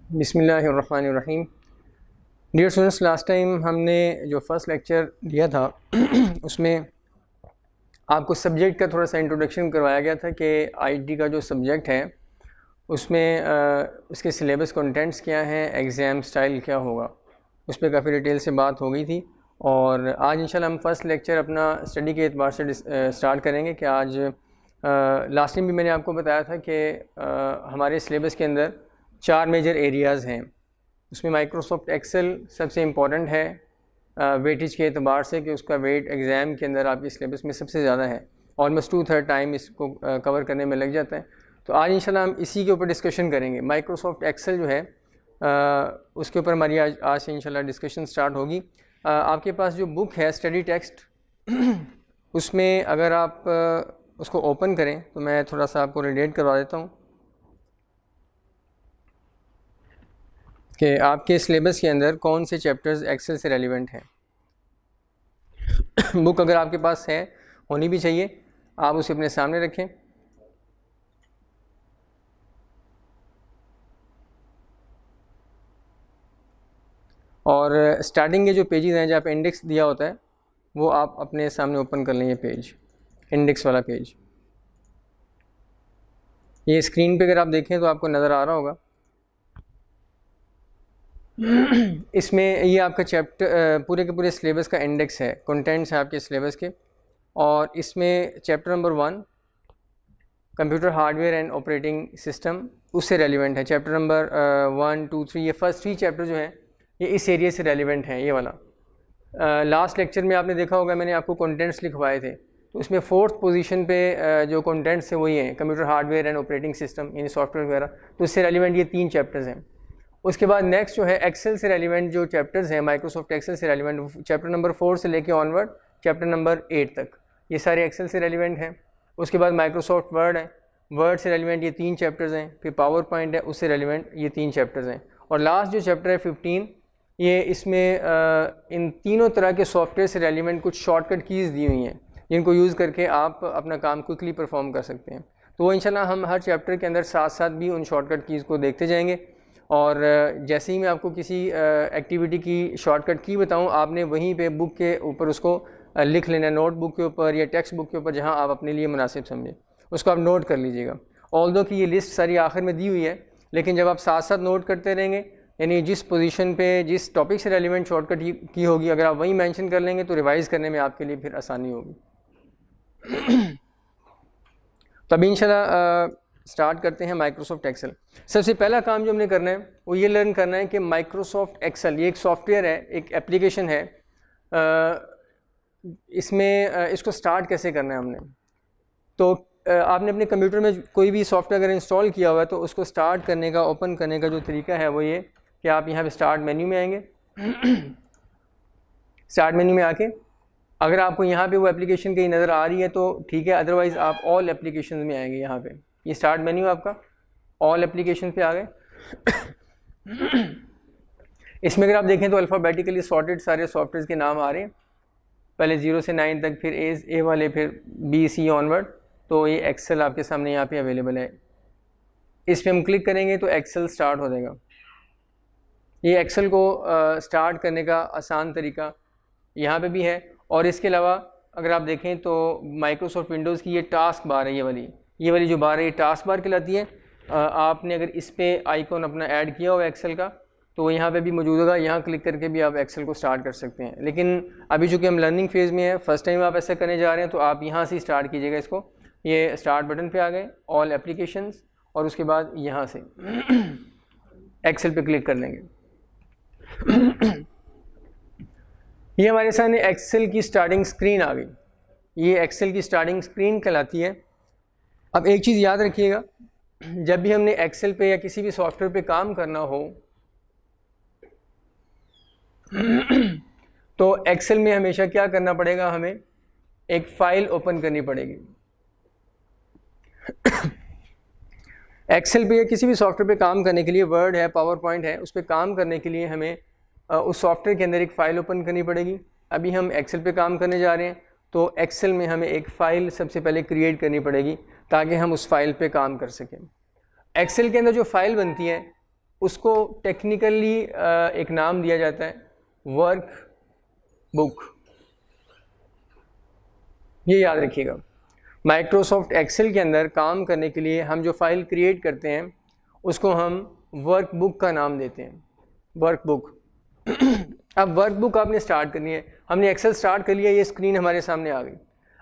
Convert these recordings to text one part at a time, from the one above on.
बिस्मिल्लाहिर्रहमानिर्रहीम। Dear students, last time हमने जो फर्स्ट लेक्चर दिया था उसमें आपको सब्जेक्ट का थोड़ा सा इंट्रोडक्शन करवाया गया था कि आईटी का जो सब्जेक्ट है उसमें उसके सिलेबस कंटेंट्स क्या हैं, एग्ज़ाम स्टाइल क्या होगा, उस पर काफ़ी डिटेल से बात हो गई थी। और आज इंशाल्लाह हम फर्स्ट लेक्चर अपना स्टडी के एतबार से स्टार्ट करेंगे कि आज लास्ट टाइम भी मैंने आपको बताया था कि हमारे सिलेबस के अंदर 4 मेजर एरियाज़ हैं। उसमें माइक्रोसॉफ्ट एक्सेल सबसे इम्पॉर्टेंट है वेटेज के एतबार से कि उसका वेट एग्ज़ाम के अंदर आपके सिलेबस में सबसे ज़्यादा है। ऑलमोस्ट 2/3 टाइम इसको कवर करने में लग जाता है। तो आज इंशाल्लाह हम इसी के ऊपर डिस्कशन करेंगे। माइक्रोसॉफ्ट एक्सेल जो है उसके ऊपर हमारी आज से इंशाल्लाह डिस्कशन स्टार्ट होगी। आपके पास जो बुक है स्टडी टेक्स्ट उसमें अगर आप उसको ओपन करें तो मैं थोड़ा सा आपको रिलेट करवा देता हूँ कि आपके सिलेबस के अंदर कौन से चैप्टर्स एक्सेल से रेलिवेंट हैं। बुक अगर आपके पास है, होनी भी चाहिए, आप उसे अपने सामने रखें। और स्टार्टिंग के जो पेजेस हैं जहाँ पे इंडेक्स दिया होता है वो आप अपने सामने ओपन कर लें। ये पेज, इंडेक्स वाला पेज, ये स्क्रीन पे अगर आप देखें तो आपको नज़र आ रहा होगा। इसमें ये आपका चैप्टर पूरे के पूरे सिलेबस का इंडेक्स है, कंटेंट्स हैं आपके सिलेबस के। और इसमें chapter number 1 computer hardware and operating system उससे रेलिवेंट है। चैप्टर नंबर 1, 2, 3 ये फर्स्ट 3 चैप्टर जो हैं ये इस एरिया से रेलिवेंट हैं। ये वाला लास्ट लेक्चर में आपने देखा होगा, मैंने आपको कंटेंट्स लिखवाए थे, तो इसमें 4th पोजीशन पे जो कंटेंट्स है वही हैं, computer hardware and operating system यानी सॉफ्टवेयर वगैरह। तो इससे रेलिवेंट ये 3 चैप्टर्स हैं। उसके बाद नेक्स्ट जो है एक्सेल से रेलिवेंट जो चैप्टर्स हैं, माइक्रोसॉफ्ट एक्सेल से रेलिवेंट चैप्टर नंबर 4 से लेके ऑनवर्ड चैप्टर नंबर 8 तक ये सारे एक्सेल से रेलिवेंट हैं। उसके बाद माइक्रोसॉफ्ट वर्ड है, वर्ड से रेलिवेंट ये 3 चैप्टर्स हैं। फिर पावर पॉइंट है, उससे रेलिवेंट ये 3 चैप्टर्स हैं। और लास्ट जो चैप्टर है 15, ये इसमें इन तीनों तरह के सॉफ्टवेयर से रेलिवेंट कुछ शॉर्टकट कीज़ दी हुई हैं जिनको यूज़ करके आप अपना काम क्विकली परफॉर्म कर सकते हैं। तो वो इंशाल्लाह हम हर चैप्टर के अंदर साथ साथ भी उन शॉर्टकट कीज़ को देखते जाएंगे। और जैसे ही मैं आपको किसी एक्टिविटी की शॉर्टकट की बताऊं, आपने वहीं पे बुक के ऊपर उसको लिख लेना, नोटबुक के ऊपर या टेक्स्ट बुक के ऊपर जहां आप अपने लिए मुनासिब समझें उसको आप नोट कर लीजिएगा। ऑल्दो कि ये लिस्ट सारी आखिर में दी हुई है, लेकिन जब आप साथ साथ नोट करते रहेंगे, यानी जिस पोजीशन पे जिस टॉपिक से रेलिवेंट शॉर्टकट की होगी अगर आप वहीं मेंशन कर लेंगे तो रिवाइज़ करने में आपके लिए फिर आसानी होगी। तभी इंशाल्लाह स्टार्ट करते हैं माइक्रोसॉफ्ट एक्सेल। सबसे पहला काम जो हमने करना है वो ये लर्न करना है कि माइक्रोसॉफ्ट एक्सेल ये एक सॉफ्टवेयर है, एक एप्लीकेशन है। इसमें इसको स्टार्ट कैसे करना है हमने, तो आपने अपने कंप्यूटर में कोई भी सॉफ्टवेयर अगर इंस्टॉल किया हुआ है तो उसको स्टार्ट करने का, ओपन करने का जो तरीका है वो ये कि आप यहाँ पे स्टार्ट मेन्यू में आएंगे। स्टार्ट मेन्यू में आके अगर आपको यहाँ पे वो एप्लीकेशन कहीं नज़र आ रही है तो ठीक है, अदरवाइज़ आप ऑल एप्लीकेशन में आएंगे। यहाँ पे ये स्टार्ट मेन्यू आपका ऑल एप्लीकेशन पे आ गए। इसमें अगर आप देखें तो अल्फ़ाबेटिकली सॉर्टेड सारे सॉफ्टवेयर के नाम आ रहे हैं, पहले 0 से 9 तक, फिर ए वाले, फिर बी सी ऑनवर्ड। तो ये एक्सेल आपके सामने यहाँ पे अवेलेबल है। इस पर हम क्लिक करेंगे तो एक्सेल स्टार्ट हो जाएगा। ये एक्सेल को स्टार्ट करने का आसान तरीका यहाँ पे भी है। और इसके अलावा अगर आप देखें तो माइक्रोसॉफ्ट विंडोज़ की ये टास्क बार है, ये वाली जो बार है ये टास्क बार कहलाती है। आपने अगर इस पर आइकॉन अपना ऐड किया हुआ एक्सेल का तो वो यहाँ पे भी मौजूद होगा, यहाँ क्लिक करके भी आप एक्सेल को स्टार्ट कर सकते हैं। लेकिन अभी चूँकि हम लर्निंग फेज़ में है, फर्स्ट टाइम आप ऐसा करने जा रहे हैं, तो आप यहाँ से स्टार्ट कीजिएगा इसको। ये स्टार्ट बटन पे आ गए, ऑल एप्लीकेशंस, और उसके बाद यहाँ से एक्सेल पे क्लिक कर लेंगे। ये हमारे सामने एक्सेल की स्टार्टिंग स्क्रीन आ गई। ये एक्सेल की स्टार्टिंग स्क्रीन कहलाती है। अब एक चीज़ याद रखिएगा, जब भी हमने एक्सेल पे या किसी भी सॉफ्टवेयर पे काम करना हो तो एक्सेल में हमेशा क्या करना पड़ेगा, हमें एक फ़ाइल ओपन करनी पड़ेगी। एक्सेल पे या किसी भी सॉफ्टवेयर पे काम करने के लिए, वर्ड है, पावर पॉइंट है, उस पर काम करने के लिए हमें उस सॉफ्टवेयर के अंदर एक फ़ाइल ओपन करनी पड़ेगी। अभी हम एक्सेल पे काम करने जा रहे हैं तो एक्सेल में हमें एक फ़ाइल सबसे पहले क्रिएट करनी पड़ेगी ताकि हम उस फाइल पे काम कर सकें। एक्सेल के अंदर जो फ़ाइल बनती है उसको टेक्निकली एक नाम दिया जाता है वर्क बुक। ये याद रखिएगा, माइक्रोसॉफ्ट एक्सेल के अंदर काम करने के लिए हम जो फाइल क्रिएट करते हैं उसको हम वर्क बुक का नाम देते हैं, वर्क बुक। अब वर्क बुक आपने स्टार्ट करनी है, हमने एक्सेल स्टार्ट कर लिया, ये स्क्रीन हमारे सामने आ गई।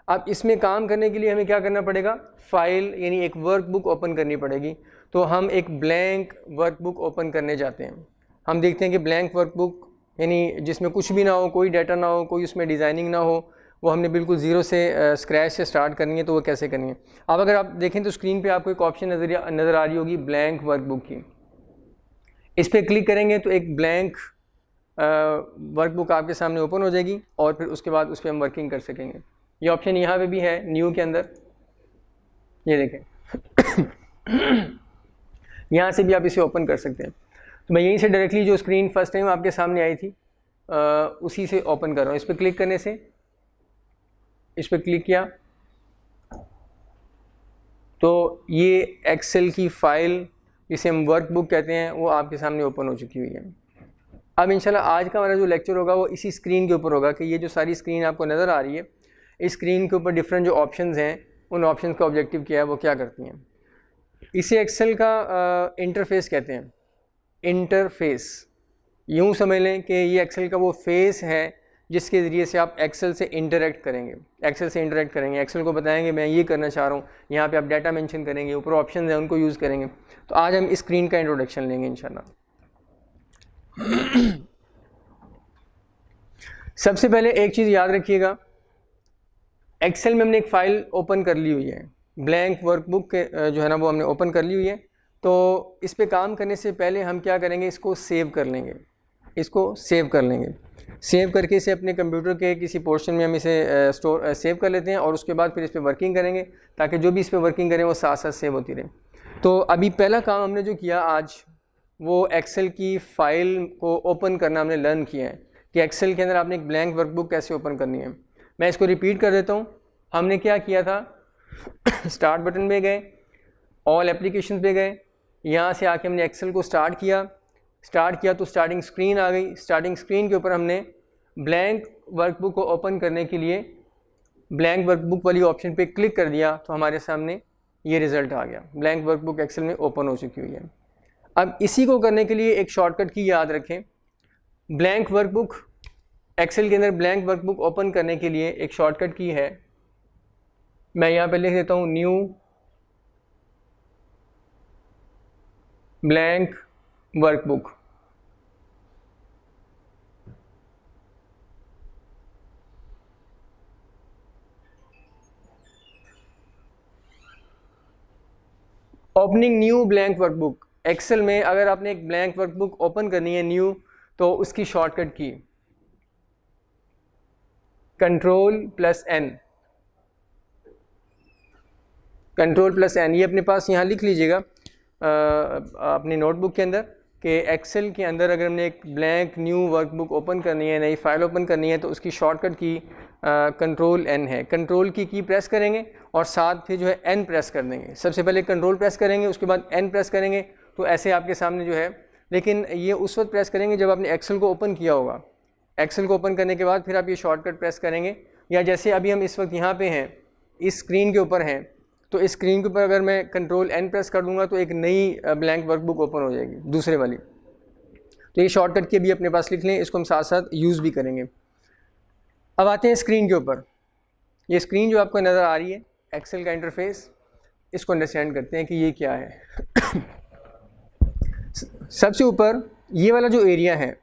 अब इसमें काम करने के लिए हमें क्या करना पड़ेगा, फाइल यानी एक वर्क बुक ओपन करनी पड़ेगी। तो हम एक ब्लैंक वर्क बुक ओपन करने जाते हैं। हम देखते हैं कि ब्लैंक वर्क बुक यानी जिसमें कुछ भी ना हो, कोई डाटा ना हो, कोई उसमें डिज़ाइनिंग ना हो, वो हमने बिल्कुल ज़ीरो से स्क्रैच से स्टार्ट करनी है। तो वो कैसे करनी है, अब अगर आप देखें तो स्क्रीन पे आपको एक ऑप्शन नज़र आ रही होगी ब्लैंक वर्क बुक की। इस पर क्लिक करेंगे तो एक ब्लैंक वर्क बुक आपके सामने ओपन हो जाएगी और फिर उसके बाद उस पर हम वर्किंग कर सकेंगे। ये ऑप्शन यहाँ पे भी है न्यू के अंदर, ये देखें यहाँ से भी आप इसे ओपन कर सकते हैं। तो मैं यहीं से डायरेक्टली जो स्क्रीन फर्स्ट टाइम आपके सामने आई थी उसी से ओपन कर रहा हूँ। इस पर क्लिक करने से, इस पर क्लिक किया तो ये एक्सेल की फ़ाइल जिसे हम वर्क बुक कहते हैं वो आपके सामने ओपन हो चुकी हुई है। अब इंशाल्लाह आज का हमारा जो लेक्चर होगा वो इसी स्क्रीन के ऊपर होगा कि ये जो सारी स्क्रीन आपको नज़र आ रही है, इस स्क्रीन के ऊपर डिफरेंट जो ऑप्शंस हैं उन ऑप्शंस का ऑब्जेक्टिव क्या है, वो क्या करती हैं। इसे एक्सेल का इंटरफेस कहते हैं, इंटरफेस। यूँ समझ लें कि ये एक्सेल का वो फेस है जिसके ज़रिए से आप एक्सेल से इंटरेक्ट करेंगे, एक्सेल को बताएंगे मैं ये करना चाह रहा हूँ, यहाँ पे आप डाटा मेंशन करेंगे, ऊपर ऑप्शन हैं उनको यूज़ करेंगे। तो आज हम इस स्क्रीन का इंट्रोडक्शन लेंगे इंशाल्लाह। सबसे पहले एक चीज़ याद रखिएगा, एक्सेल में हमने एक फ़ाइल ओपन कर ली हुई है, ब्लैंक वर्कबुक के जो है ना वो हमने ओपन कर ली हुई है। तो इस पे काम करने से पहले हम क्या करेंगे, इसको सेव कर लेंगे, सेव करके इसे अपने कंप्यूटर के किसी पोर्शन में हम इसे सेव कर लेते हैं और उसके बाद फिर इस पर वर्किंग करेंगे ताकि जो भी इस पर वर्किंग करें वो साथ साथ सेव होती रहे। तो अभी पहला काम हमने जो किया आज वो एक्सेल की फ़ाइल को ओपन करना हमने लर्न किया है कि एक्सेल के अंदर आपने एक ब्लैंक वर्कबुक कैसे ओपन करनी है। मैं इसको रिपीट कर देता हूँ। हमने क्या किया था, स्टार्ट बटन पे गए, ऑल एप्लीकेशन पे गए, यहाँ से आके हमने एक्सेल को स्टार्ट किया तो स्टार्टिंग स्क्रीन आ गई। स्टार्टिंग स्क्रीन के ऊपर हमने ब्लैंक वर्कबुक को ओपन करने के लिए ब्लैंक वर्कबुक वाली ऑप्शन पे क्लिक कर दिया तो हमारे सामने ये रिज़ल्ट आ गया, ब्लैंक वर्कबुक एक्सेल में ओपन हो चुकी हुई है। अब इसी को करने के लिए एक शॉर्टकट की याद रखें, ब्लैंक वर्कबुक एक्सेल के अंदर ब्लैंक वर्कबुक ओपन करने के लिए एक शॉर्टकट की है, मैं यहाँ पे लिख देता हूँ new blank workbook. Opening new blank workbook, Excel में अगर आपने एक ब्लैंक वर्कबुक ओपन करनी है न्यू, तो उसकी शॉर्टकट की Ctrl+N, ये अपने पास यहाँ लिख लीजिएगा अपनी नोटबुक के अंदर कि एक्सेल के अंदर अगर हमने एक ब्लैंक न्यू वर्कबुक ओपन करनी है, नई फाइल ओपन करनी है, तो उसकी शॉर्टकट की Ctrl+N है। कंट्रोल की प्रेस करेंगे और साथ फिर जो है N प्रेस कर देंगे। सबसे पहले कंट्रोल प्रेस करेंगे, उसके बाद N प्रेस करेंगे, तो ऐसे आपके सामने जो है, लेकिन ये उस वक्त प्रेस करेंगे जब आपने एक्सेल को ओपन किया होगा। एक्सेल को ओपन करने के बाद फिर आप ये शॉर्टकट प्रेस करेंगे, या जैसे अभी हम इस वक्त यहाँ पे हैं, इस स्क्रीन के ऊपर हैं, तो इस स्क्रीन के ऊपर अगर मैं Ctrl+N प्रेस कर दूंगा तो एक नई ब्लैंक वर्कबुक ओपन हो जाएगी, दूसरे वाली। तो ये शॉर्टकट के भी अपने पास लिख लें, इसको हम साथ साथ यूज़ भी करेंगे। अब आते हैं स्क्रीन के ऊपर। ये स्क्रीन जो आपको नज़र आ रही है एक्सेल का इंटरफेस, इसको अंडरस्टैंड करते हैं कि ये क्या है। सबसे ऊपर ये वाला जो एरिया है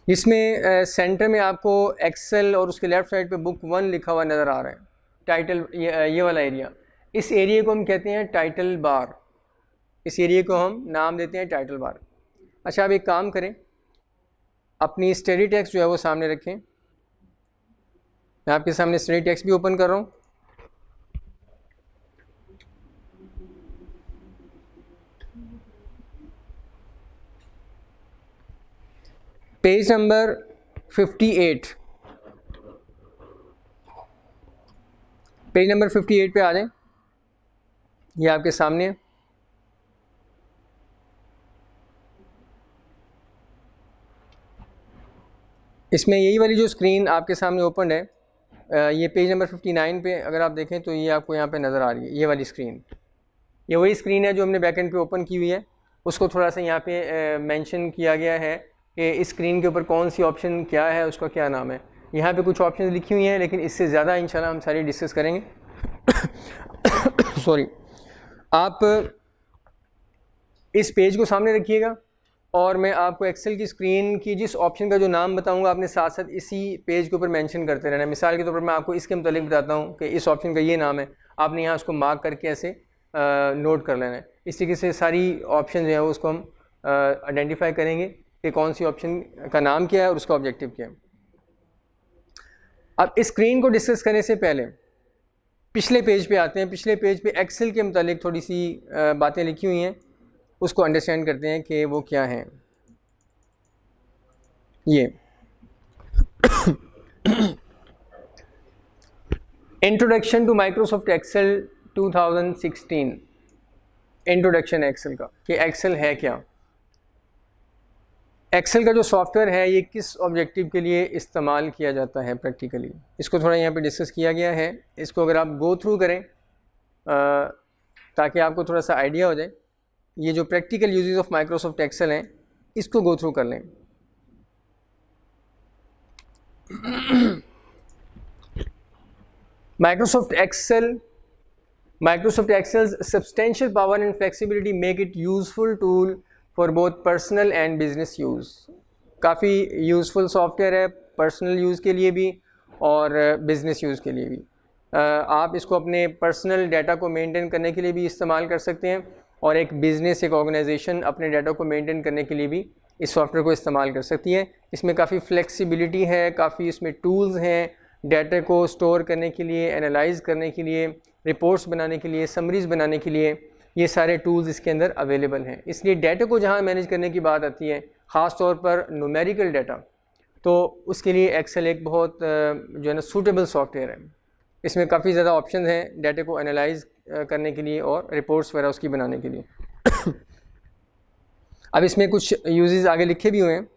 इसमें सेंटर में आपको एक्सेल और उसके लेफ़्ट साइड पे बुक 1 लिखा हुआ नज़र आ रहा है, टाइटल, ये वाला एरिया। इस एरिया को हम कहते हैं टाइटल बार, इस एरिया को हम नाम देते हैं टाइटल बार। अच्छा, अब एक काम करें, अपनी स्टडी टेक्स्ट जो है वो सामने रखें। मैं आपके सामने स्टडी टेक्स्ट भी ओपन कर रहा हूँ। पेज नंबर 58, पेज नंबर 58 पे आ जाएं। ये आपके सामने इसमें यही वाली जो स्क्रीन आपके सामने ओपन है, ये पेज नंबर 59 पे अगर आप देखें तो ये आपको यहाँ पे नज़र आ रही है, ये वाली स्क्रीन। ये वही स्क्रीन है जो हमने बैकएंड पे ओपन की हुई है। उसको थोड़ा सा यहाँ पे मेंशन किया गया है कि इस स्क्रीन के ऊपर कौन सी ऑप्शन क्या है, उसका क्या नाम है। यहाँ पे कुछ ऑप्शन लिखी हुई हैं, लेकिन इससे ज़्यादा इंशाल्लाह हम सारी डिस्कस करेंगे। सॉरी, आप इस पेज को सामने रखिएगा और मैं आपको एक्सेल की स्क्रीन की जिस ऑप्शन का जो नाम बताऊंगा, आपने साथ साथ इसी पेज के ऊपर मेंशन करते रहना है। मिसाल के तौर पर मैं आपको इसके मुतालिक बताता हूँ कि इस ऑप्शन का ये नाम है, आपने यहाँ उसको मार्क करके ऐसे नोट कर लेना है। इस तरीके से सारी ऑप्शन जो है उसको हम आइडेंटिफाई करेंगे कि कौन सी ऑप्शन का नाम क्या है और उसका ऑब्जेक्टिव क्या है। अब इस स्क्रीन को डिस्कस करने से पहले पिछले पेज पे आते हैं। पिछले पेज पे एक्सेल के मुतालिक थोड़ी सी बातें लिखी हुई हैं, उसको अंडरस्टैंड करते हैं कि वो क्या हैं। ये introduction to Microsoft Excel 2016, introduction Excel का कि एक्सेल है क्या, एक्सेल का जो सॉफ्टवेयर है ये किस ऑब्जेक्टिव के लिए इस्तेमाल किया जाता है प्रैक्टिकली, इसको थोड़ा यहाँ पे डिस्कस किया गया है। इसको अगर आप गो थ्रू करें ताकि आपको थोड़ा सा आइडिया हो जाए, ये जो practical uses of Microsoft Excel हैं इसको गो थ्रू कर लें। Microsoft Excel's substantial power and flexibility make it useful tool for both personal and business use। काफ़ी यूज़फुल सॉफ्टवेयर है पर्सनल यूज़ के लिए भी और बिज़नेस यूज़ के लिए भी। आप इसको अपने पर्सनल डाटा को मेंटेन करने के लिए भी इस्तेमाल कर सकते हैं और एक बिज़नेस, एक ऑर्गेनाइजेशन अपने डाटा को मेंटेन करने के लिए भी इस सॉफ्टवेयर को इस्तेमाल कर सकती है। इसमें काफ़ी फ्लेक्सिबिलिटी है, काफ़ी इसमें टूल्स हैं डाटा को स्टोर करने के लिए, एनालाइज करने के लिए, रिपोर्ट्स बनाने के लिए, समरीज़ बनाने के लिए, ये सारे टूल्स इसके अंदर अवेलेबल हैं। इसलिए डाटा को जहाँ मैनेज करने की बात आती है, ख़ास तौर पर न्यूमेरिकल डाटा, तो उसके लिए एक्सेल एक बहुत जो है ना सूटेबल सॉफ्टवेयर है। इसमें काफ़ी ज़्यादा ऑप्शन हैं डाटा को एनालाइज करने के लिए और रिपोर्ट्स वगैरह उसकी बनाने के लिए। अब इसमें कुछ यूजेस आगे लिखे भी हुए हैं,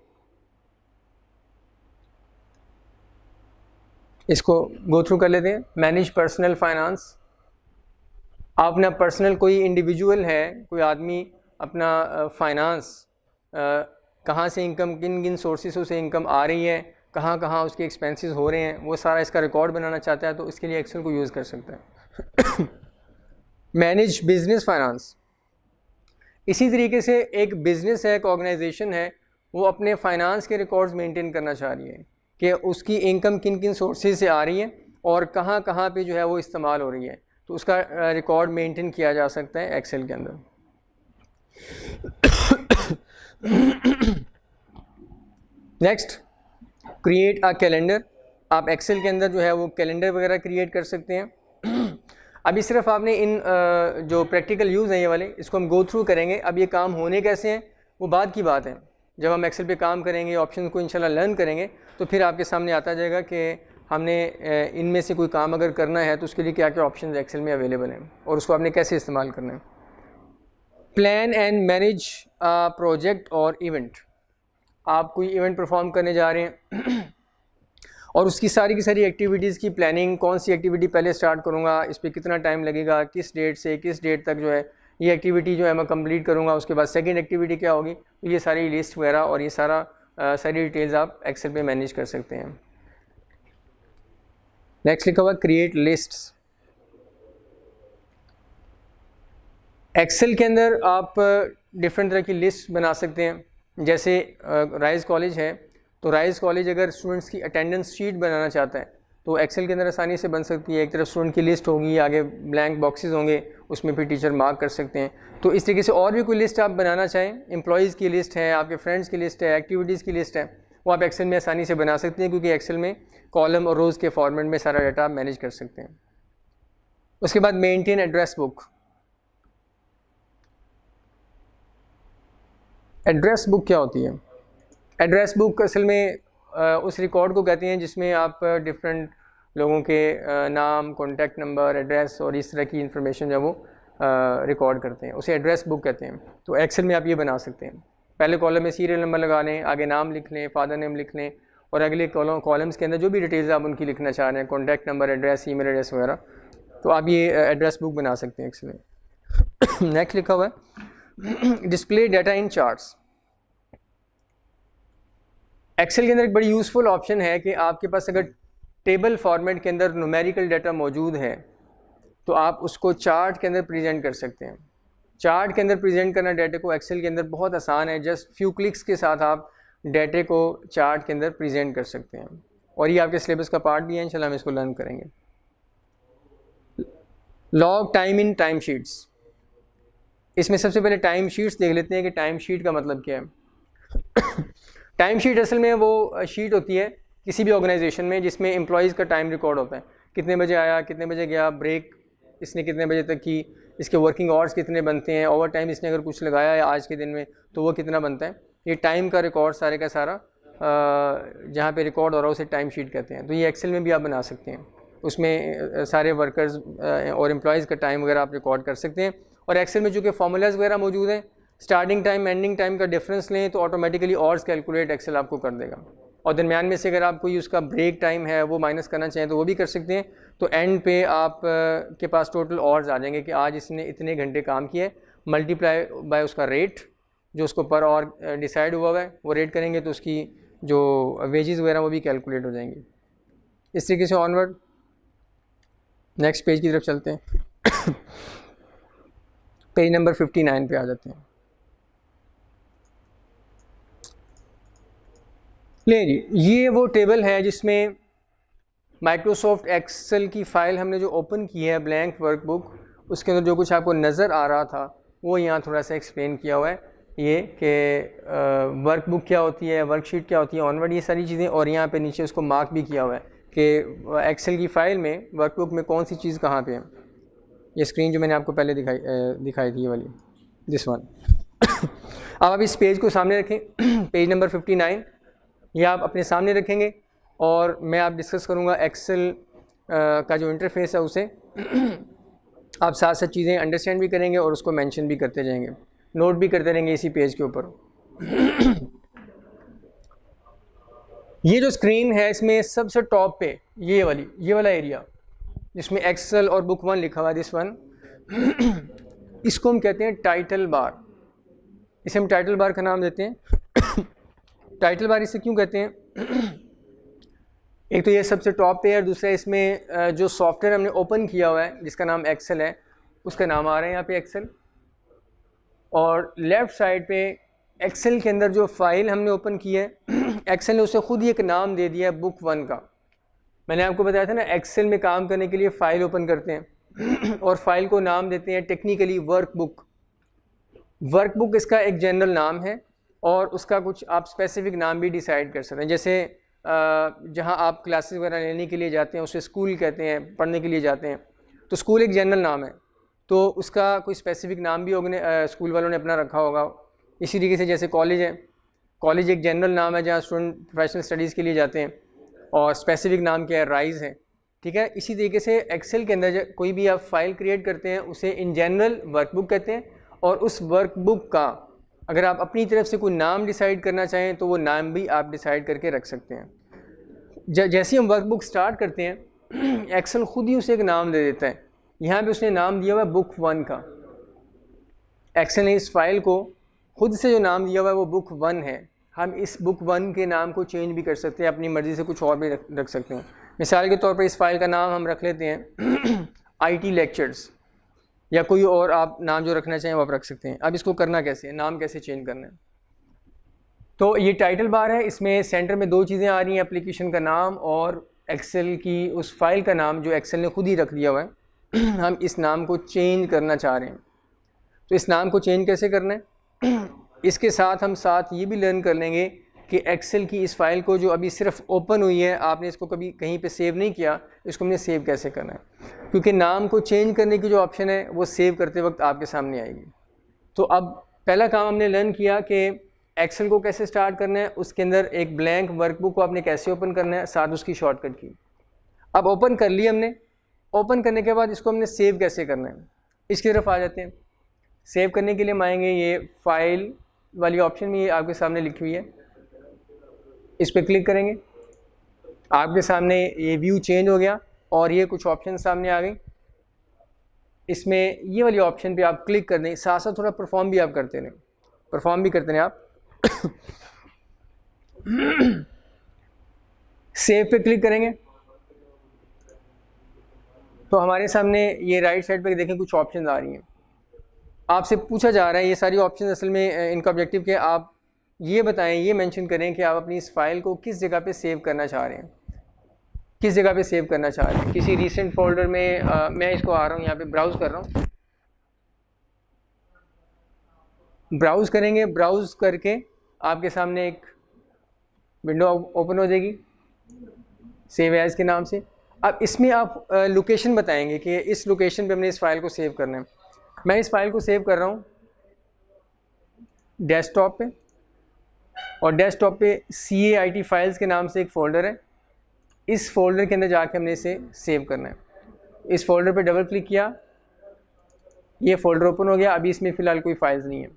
इसको गो थ्रू कर लेते हैं। मैनेज पर्सनल फाइनेंस, आप अपना पर्सनल कोई इंडिविजुअल है, कोई आदमी अपना फाइनेंस कहाँ से इनकम, किन किन सोर्सेस से इनकम आ रही है, कहाँ कहाँ उसके एक्सपेंसेस हो रहे हैं, वो सारा इसका रिकॉर्ड बनाना चाहता है तो इसके लिए एक्सेल को यूज़ कर सकता है। मैनेज बिजनेस फाइनेंस, इसी तरीके से एक बिज़नेस है, एक ऑर्गेनाइजेशन है, वो अपने फाइनेंस के रिकॉर्ड्स मेंटेन करना चाह रही है कि उसकी इनकम किन किन सोर्सेज से आ रही है और कहाँ कहाँ पे जो है वो इस्तेमाल हो रही है, तो उसका रिकॉर्ड मेंटेन किया जा सकता है एक्सेल के अंदर। नेक्स्ट, क्रिएट अ कैलेंडर, आप एक्सेल के अंदर जो है वो कैलेंडर वगैरह क्रिएट कर सकते हैं। अभी सिर्फ आपने इन जो प्रैक्टिकल यूज़ हैं ये वाले, इसको हम गो थ्रू करेंगे। अब ये काम होने कैसे हैं वो बाद की बात है। जब हम एक्सेल पे काम करेंगे, ऑप्शन को इंशाल्लाह लर्न करेंगे, तो फिर आपके सामने आता जाएगा कि हमने इनमें से कोई काम अगर करना है तो उसके लिए क्या क्या ऑप्शन एक्सेल में अवेलेबल हैं और उसको आपने कैसे इस्तेमाल करना है। प्लान एंड मैनेज प्रोजेक्ट और इवेंट, आप कोई इवेंट परफॉर्म करने जा रहे हैं और उसकी सारी की सारी एक्टिविटीज़ की प्लानिंग, कौन सी एक्टिविटी पहले स्टार्ट करूँगा, इस पर कितना टाइम लगेगा, किस डेट से किस डेट तक जो है ये एक्टिविटी जो है मैं कंप्लीट करूँगा, उसके बाद सेकंड एक्टिविटी क्या होगी, तो ये सारी लिस्ट वगैरह और ये सारी डिटेल्स आप एक्सेल पे मैनेज कर सकते हैं। नेक्स्ट लिखा हुआ क्रिएट लिस्ट्स, एक्सेल के अंदर आप डिफरेंट तरह की लिस्ट बना सकते हैं। जैसे राइज कॉलेज है तो राइज कॉलेज अगर स्टूडेंट्स की अटेंडेंस शीट बनाना चाहता है तो एक्सेल के अंदर आसानी से बन सकती है। एक तरफ स्टूडेंट की लिस्ट होगी, आगे ब्लैंक बॉक्सेस होंगे, उसमें फिर टीचर मार्क कर सकते हैं। तो इस तरीके से और भी कोई लिस्ट आप बनाना चाहें, एम्प्लॉयज़ की लिस्ट है, आपके फ्रेंड्स की लिस्ट है, एक्टिविटीज़ की लिस्ट है, वो आप एक्सेल में आसानी से बना सकते हैं क्योंकि एक्सेल में कॉलम और रोज़ के फॉर्मेट में सारा डाटा आप मैनेज कर सकते हैं। उसके बाद maintain address book, address book क्या होती है? एड्रेस बुक असल में उस रिकॉर्ड को कहते हैं जिसमें आप डिफरेंट लोगों के नाम, कॉन्टैक्ट नंबर, एड्रेस और इस तरह की इंफॉर्मेशन जो वो रिकॉर्ड करते हैं, उसे एड्रेस बुक कहते हैं। तो एक्सेल में आप ये बना सकते हैं, पहले कॉलम में सीरियल नंबर लगा लें, आगे नाम लिख लें, फादर नेम लिख लें, और अगले कॉलम्स के अंदर जो भी डिटेल्स आप उनकी लिखना चाह रहे हैं, contact number, address, email address वगैरह, तो आप ये एड्रेस बुक बना सकते हैं एक्सेल में। नेक्स्ट लिखा हुआ है display data in charts. Excel के अंदर एक बड़ी यूज़फुल ऑप्शन है कि आपके पास अगर टेबल फॉर्मेट के अंदर न्यूमेरिकल डाटा मौजूद है तो आप उसको चार्ट के अंदर प्रेजेंट कर सकते हैं। चार्ट के अंदर प्रेजेंट करना डाटा को एक्सेल के अंदर बहुत आसान है, जस्ट फ्यू क्लिक्स के साथ आप डाटे को चार्ट के अंदर प्रेजेंट कर सकते हैं, और ये आपके सिलेबस का पार्ट भी है, इंशाल्लाह हम इसको लर्न करेंगे। Log time in time sheets. इसमें सबसे पहले टाइम शीट्स देख लेते हैं कि टाइम शीट का मतलब क्या है। टाइम शीट असल में वो शीट होती है किसी भी ऑर्गेनाइजेशन में जिसमें एम्प्लॉयज़ का टाइम रिकॉर्ड होता है, कितने बजे आया, कितने बजे गया, ब्रेक इसने कितने बजे तक की, इसके वर्किंग आवर्स कितने बनते हैं, ओवर टाइम इसने अगर कुछ लगाया है आज के दिन में तो वो कितना बनता है। ये टाइम का रिकॉर्ड सारे का सारा जहाँ पे रिकॉर्ड हो रहा है उसे टाइम शीट कहते हैं। तो ये एक्सेल में भी आप बना सकते हैं, उसमें सारे वर्कर्स और एम्प्लॉयज़ का टाइम वगैरह आप रिकॉर्ड कर सकते हैं। और एक्सेल में चूँकि फार्मूलाज वगैरह मौजूद हैं, स्टार्टिंग टाइम एंडिंग टाइम का डिफरेंस लें तो ऑटोमेटिकली ऑर्स कैलकुलेट एक्सेल आपको कर देगा, और दरमियान में से अगर आप कोई उसका ब्रेक टाइम है वो माइनस करना चाहें तो वो भी कर सकते हैं। तो एंड पे आप के पास टोटल ऑर्स आ जाएंगे कि आज इसने इतने घंटे काम किए, मल्टीप्लाई बाय उसका रेट जो उसको पर और डिसाइड हुआ है, वो रेट करेंगे तो उसकी जो वेजेस वगैरह वो भी कैलकुलेट हो जाएंगी। इस तरीके से ऑनवर्ड नेक्स्ट पेज की तरफ चलते हैं। पेज नंबर 59 पे आ जाते हैं। ले जी, ये वो टेबल है जिसमें माइक्रोसॉफ्ट एक्सेल की फ़ाइल हमने जो ओपन की है, ब्लैंक वर्कबुक, उसके अंदर जो कुछ आपको नज़र आ रहा था वो यहाँ थोड़ा सा एक्सप्लेन किया हुआ है, ये कि वर्कबुक क्या होती है, वर्कशीट क्या होती है, ऑनवर्ड ये सारी चीज़ें, और यहाँ पे नीचे उसको मार्क भी किया हुआ है कि एक्सेल की फ़ाइल में वर्कबुक में कौन सी चीज़ कहाँ पे है। ये स्क्रीन जो मैंने आपको पहले दिखाई थी ये वाली, दिस वन। अब आप इस पेज को सामने रखें, पेज नंबर 59 ये आप अपने सामने रखेंगे, और मैं आप डिस्कस करूँगा एक्सेल का जो इंटरफेस है उसे आप साथ साथ चीज़ें अंडरस्टैंड भी करेंगे और उसको मेंशन भी करते जाएंगे, नोट भी करते रहेंगे इसी पेज के ऊपर। ये जो स्क्रीन है इसमें सबसे टॉप पे ये वाला एरिया जिसमें एक्सेल और बुक 1 लिखा हुआ है, दिस वन, इसको हम कहते हैं टाइटल बार। इसे हम टाइटल बार का नाम देते हैं। टाइटल बार इसे क्यों कहते हैं? एक तो ये सबसे टॉप पे है, और दूसरा इसमें जो सॉफ्टवेयर हमने ओपन किया हुआ है जिसका नाम एक्सेल है उसका नाम आ रहा है यहाँ पे एक्सेल, और लेफ़्ट साइड पे एक्सेल के अंदर जो फाइल हमने ओपन की है एक्सेल ने उसे खुद ही एक नाम दे दिया है बुक 1 का। मैंने आपको बताया था ना एक्सेल में काम करने के लिए फ़ाइल ओपन करते हैं और फाइल को नाम देते हैं टेक्निकली वर्कबुक। वर्कबुक इसका एक जनरल नाम है, और उसका कुछ आप स्पेसिफिक नाम भी डिसाइड कर सकते हैं। जैसे जहाँ आप क्लासेस वगैरह लेने के लिए जाते हैं उसे स्कूल कहते हैं, पढ़ने के लिए जाते हैं, तो स्कूल एक जनरल नाम है, तो उसका कोई स्पेसिफिक नाम भी स्कूल वालों ने अपना रखा होगा। इसी तरीके से जैसे कॉलेज है, कॉलेज एक जनरल नाम है जहाँ स्टूडेंट प्रोफेशनल स्टडीज़ के लिए जाते हैं, और स्पेसिफिक नाम क्या है, राइज़ है, ठीक है। इसी तरीके से एक्सेल के अंदर कोई भी आप फाइल क्रिएट करते हैं उसे इन जनरल वर्कबुक कहते हैं, और उस वर्कबुक का अगर आप अपनी तरफ से कोई नाम डिसाइड करना चाहें तो वो नाम भी आप डिसाइड करके रख सकते हैं। जैसे हम वर्कबुक स्टार्ट करते हैं एक्सेल खुद ही उसे एक नाम दे देता है। यहाँ पे उसने नाम दिया हुआ है बुक 1 का। एक्सेल ने इस फाइल को खुद से जो नाम दिया हुआ है वो बुक 1 है। हम इस बुक 1 के नाम को चेंज भी कर सकते हैं, अपनी मर्ज़ी से कुछ और भी रख सकते हैं। मिसाल के तौर पर इस फाइल का नाम हम रख लेते हैं IT लेक्चर्स, या कोई और आप नाम जो रखना चाहें वो आप रख सकते हैं। अब इसको करना कैसे है, नाम कैसे चेंज करना है? तो ये टाइटल बार है, इसमें सेंटर में दो चीज़ें आ रही हैं, एप्लीकेशन का नाम और एक्सेल की उस फाइल का नाम जो एक्सेल ने खुद ही रख दिया हुआ है। हम इस नाम को चेंज करना चाह रहे हैं, तो इस नाम को चेंज कैसे करना है इसके साथ हम ये भी लर्न कर लेंगे कि एक्सेल की इस फाइल को जो अभी सिर्फ ओपन हुई है, आपने इसको कभी कहीं पे सेव नहीं किया, इसको हमने सेव कैसे करना है, क्योंकि नाम को चेंज करने की जो ऑप्शन है वो सेव करते वक्त आपके सामने आएगी। तो अब पहला काम हमने लर्न किया कि एक्सेल को कैसे स्टार्ट करना है, उसके अंदर एक ब्लैंक वर्कबुक को आपने कैसे ओपन करना है, साथ उसकी शॉर्टकट की। अब ओपन कर लिया हमने, ओपन करने के बाद इसको हमने सेव कैसे करना है। इसकी तरफ आ जाते हैं। सेव करने के लिए हम आएंगे, ये फाइल वाली ऑप्शन में ये आपके सामने लिखी हुई है, इस पर क्लिक करेंगे, आपके सामने ये व्यू चेंज हो गया और ये कुछ ऑप्शन सामने आ गई। इसमें ये वाली ऑप्शन पे आप क्लिक कर दें, साथ साथ थोड़ा परफॉर्म भी आप करते रहें, परफॉर्म भी करते रहें आप। सेव पे क्लिक करेंगे तो हमारे सामने ये राइट साइड पे देखें कुछ ऑप्शन आ रही हैं। आपसे पूछा जा रहा है, ये सारी ऑप्शन असल में इनका ऑब्जेक्टिव कि आप ये बताएं, ये मेंशन करें कि आप अपनी इस फाइल को किस जगह पे सेव करना चाह रहे हैं, किस जगह पे सेव करना चाह रहे हैं। किसी रीसेंट फोल्डर में मैं इसको आ रहा हूँ, यहाँ पे ब्राउज़ कर रहा हूँ, ब्राउज़ करेंगे, ब्राउज़ करके आपके सामने एक विंडो ओपन हो जाएगी सेव एज़ के नाम से। अब इसमें आप लोकेशन बताएंगे कि इस लोकेशन पे हमने इस फाइल को सेव करना है। मैं इस फाइल को सेव कर रहा हूँ डेस्कटॉप पे, और डेस्कटॉप पे CAIT फाइल्स के नाम से एक फ़ोल्डर है, इस फोल्डर के अंदर जाके हमने इसे सेव करना है। इस फोल्डर पे डबल क्लिक किया, ये फ़ोल्डर ओपन हो गया। अभी इसमें फ़िलहाल कोई फाइल्स नहीं है।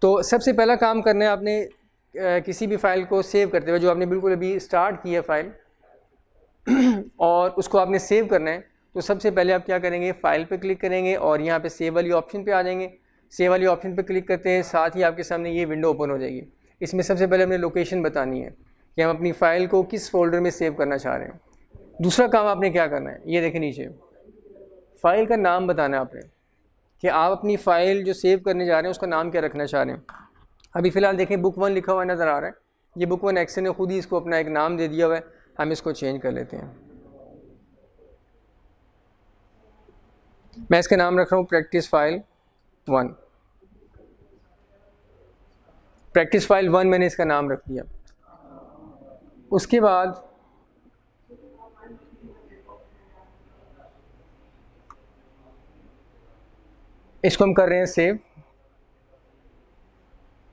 तो सबसे पहला काम करना है आपने किसी भी फ़ाइल को सेव करते हुए, जो आपने बिल्कुल अभी स्टार्ट की है फ़ाइल और उसको आपने सेव करना है, तो सबसे पहले आप क्या करेंगे, फ़ाइल पे क्लिक करेंगे और यहाँ पे सेव वाली ऑप्शन पे आ जाएंगे। सेव वाली ऑप्शन पे क्लिक करते हैं, साथ ही आपके सामने ये विंडो ओपन हो जाएगी। इसमें सबसे पहले हमने लोकेशन बतानी है कि हम अपनी फ़ाइल को किस फोल्डर में सेव करना चाह रहे हैं। दूसरा काम आपने क्या करना है, ये देखें नीचे फ़ाइल का नाम बताना है आपने कि आप अपनी फ़ाइल जो सेव करने जा रहे हैं उसका नाम क्या रखना चाह रहे हैं। अभी फ़िलहाल देखें बुक 1 लिखा हुआ नज़र आ रहा है, ये बुक 1 एक्सेल ने खुद ही इसको अपना एक नाम दे दिया हुआ है। हम इसको चेंज कर लेते हैं, मैं इसका नाम रख रहा हूँ प्रैक्टिस फाइल 1। प्रैक्टिस फाइल 1 मैंने इसका नाम रख दिया। उसके बाद इसको हम कर रहे हैं सेव।